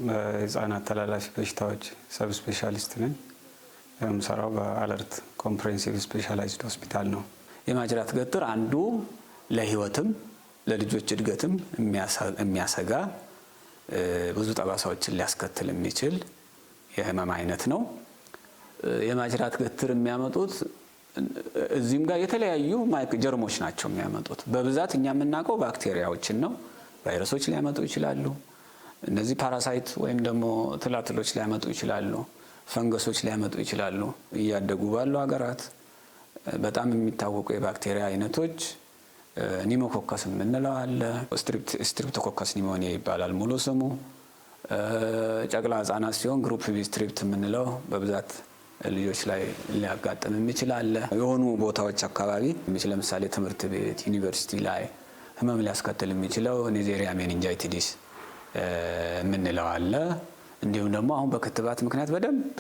የህፃናት ተላላፊ በሽታዎች ሰብ ስፔሻሊስት ነኝ። የምሰራው በአለርት ኮምፕሬሄንሲቭ ስፔሻላይዝድ ሆስፒታል ነው። የማጅራት ገትር አንዱ ለህይወትም ለልጆች እድገትም የሚያሰጋ ብዙ ጠባሳዎችን ሊያስከትል የሚችል የህመም አይነት ነው። የማጅራት ገትር የሚያመጡት እዚህም ጋር የተለያዩ ጀርሞች ናቸው የሚያመጡት። በብዛት እኛ የምናውቀው ባክቴሪያዎችን ነው። ቫይረሶች ሊያመጡ ይችላሉ። እነዚህ ፓራሳይት ወይም ደግሞ ትላትሎች ሊያመጡ ይችላሉ። ፈንገሶች ሊያመጡ ይችላሉ። እያደጉ ባሉ ሀገራት በጣም የሚታወቁ የባክቴሪያ አይነቶች ኒሞኮከስ የምንለው አለ። ስትሪፕቶኮከስ ኒሞኒያ ይባላል ሙሉ ስሙ። ጨቅላ ህጻናት ሲሆን ግሩፕ ቢ ስትሪፕት የምንለው በብዛት ልጆች ላይ ሊያጋጥም የሚችል አለ። የሆኑ ቦታዎች አካባቢ ለምሳሌ ትምህርት ቤት፣ ዩኒቨርሲቲ ላይ ህመም ሊያስከትል የሚችለው ኔዜሪያ ሜኒንጃይቲስ የምንለው አለ። እንዲሁም ደግሞ አሁን በክትባት ምክንያት በደንብ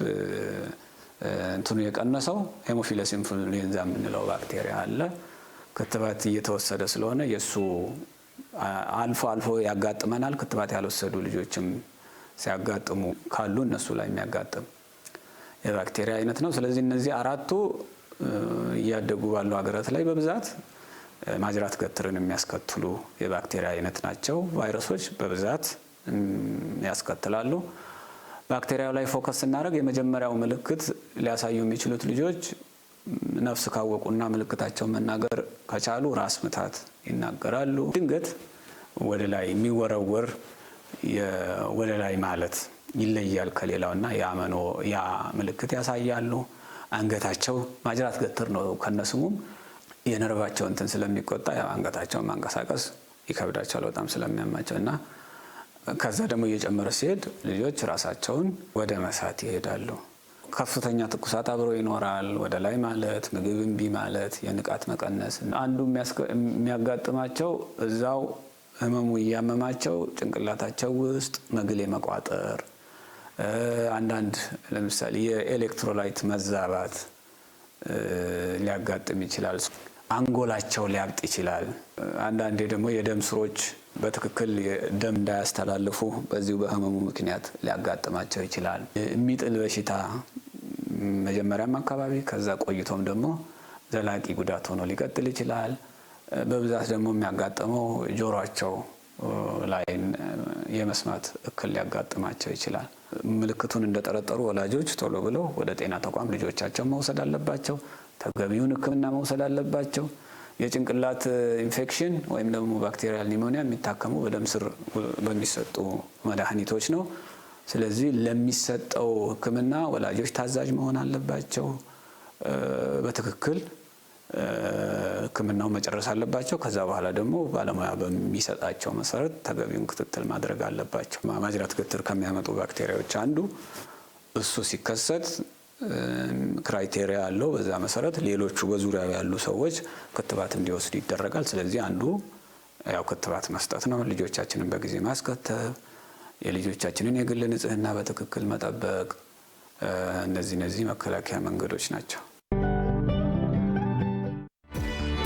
እንትኑ የቀነሰው ሄሞፊለስ ኢንፍሉዌንዛ የምንለው ባክቴሪያ አለ። ክትባት እየተወሰደ ስለሆነ የሱ አልፎ አልፎ ያጋጥመናል። ክትባት ያልወሰዱ ልጆችም ሲያጋጥሙ ካሉ እነሱ ላይ የሚያጋጥም የባክቴሪያ አይነት ነው። ስለዚህ እነዚህ አራቱ እያደጉ ባሉ ሀገራት ላይ በብዛት ማጅራት ገትርን የሚያስከትሉ የባክቴሪያ አይነት ናቸው። ቫይረሶች በብዛት ያስከትላሉ። ባክቴሪያው ላይ ፎከስ ስናደርግ የመጀመሪያው ምልክት ሊያሳዩ የሚችሉት ልጆች ነፍስ ካወቁና ምልክታቸውን መናገር ከቻሉ ራስ ምታት ይናገራሉ። ድንገት ወደ ላይ የሚወረወር ወደ ላይ ማለት ይለያል ከሌላውና ያ ምልክት ያሳያሉ። አንገታቸው ማጅራት ገትር ነው ከነስሙም የነርቫቸው እንትን ስለሚቆጣ አንገታቸውን ማንቀሳቀስ ይከብዳቸዋል በጣም ስለሚያማቸው እና ከዛ ደግሞ እየጨመረ ሲሄድ ልጆች ራሳቸውን ወደ መሳት ይሄዳሉ። ከፍተኛ ትኩሳት አብሮ ይኖራል። ወደ ላይ ማለት፣ ምግብ እምቢ ማለት፣ የንቃት መቀነስ። አንዱ የሚያጋጥማቸው እዛው ህመሙ እያመማቸው ጭንቅላታቸው ውስጥ መግል መቋጠር፣ አንዳንድ ለምሳሌ የኤሌክትሮላይት መዛባት ሊያጋጥም ይችላል። አንጎላቸው ሊያብጥ ይችላል። አንዳንዴ ደግሞ የደም ስሮች በትክክል ደም እንዳያስተላልፉ በዚሁ በህመሙ ምክንያት ሊያጋጥማቸው ይችላል። የሚጥል በሽታ መጀመሪያም አካባቢ ከዛ ቆይቶም ደግሞ ዘላቂ ጉዳት ሆኖ ሊቀጥል ይችላል። በብዛት ደግሞ የሚያጋጥመው ጆሮአቸው ላይ የመስማት እክል ሊያጋጥማቸው ይችላል። ምልክቱን እንደጠረጠሩ ወላጆች ቶሎ ብለው ወደ ጤና ተቋም ልጆቻቸው መውሰድ አለባቸው። ተገቢውን ሕክምና መውሰድ አለባቸው። የጭንቅላት ኢንፌክሽን ወይም ደግሞ ባክቴሪያል ኒሞኒያ የሚታከሙ በደም ስር በሚሰጡ መድኃኒቶች ነው። ስለዚህ ለሚሰጠው ሕክምና ወላጆች ታዛዥ መሆን አለባቸው። በትክክል ሕክምናው መጨረስ አለባቸው። ከዛ በኋላ ደግሞ ባለሙያ በሚሰጣቸው መሰረት ተገቢውን ክትትል ማድረግ አለባቸው። ማጅራት ገትር ከሚያመጡ ባክቴሪያዎች አንዱ እሱ ሲከሰት ክራይቴሪያ አለው። በዛ መሰረት ሌሎቹ በዙሪያው ያሉ ሰዎች ክትባት እንዲወስዱ ይደረጋል። ስለዚህ አንዱ ያው ክትባት መስጠት ነው። ልጆቻችንን በጊዜ ማስከተብ፣ የልጆቻችንን የግል ንጽህና በትክክል መጠበቅ፣ እነዚህ መከላከያ መንገዶች ናቸው።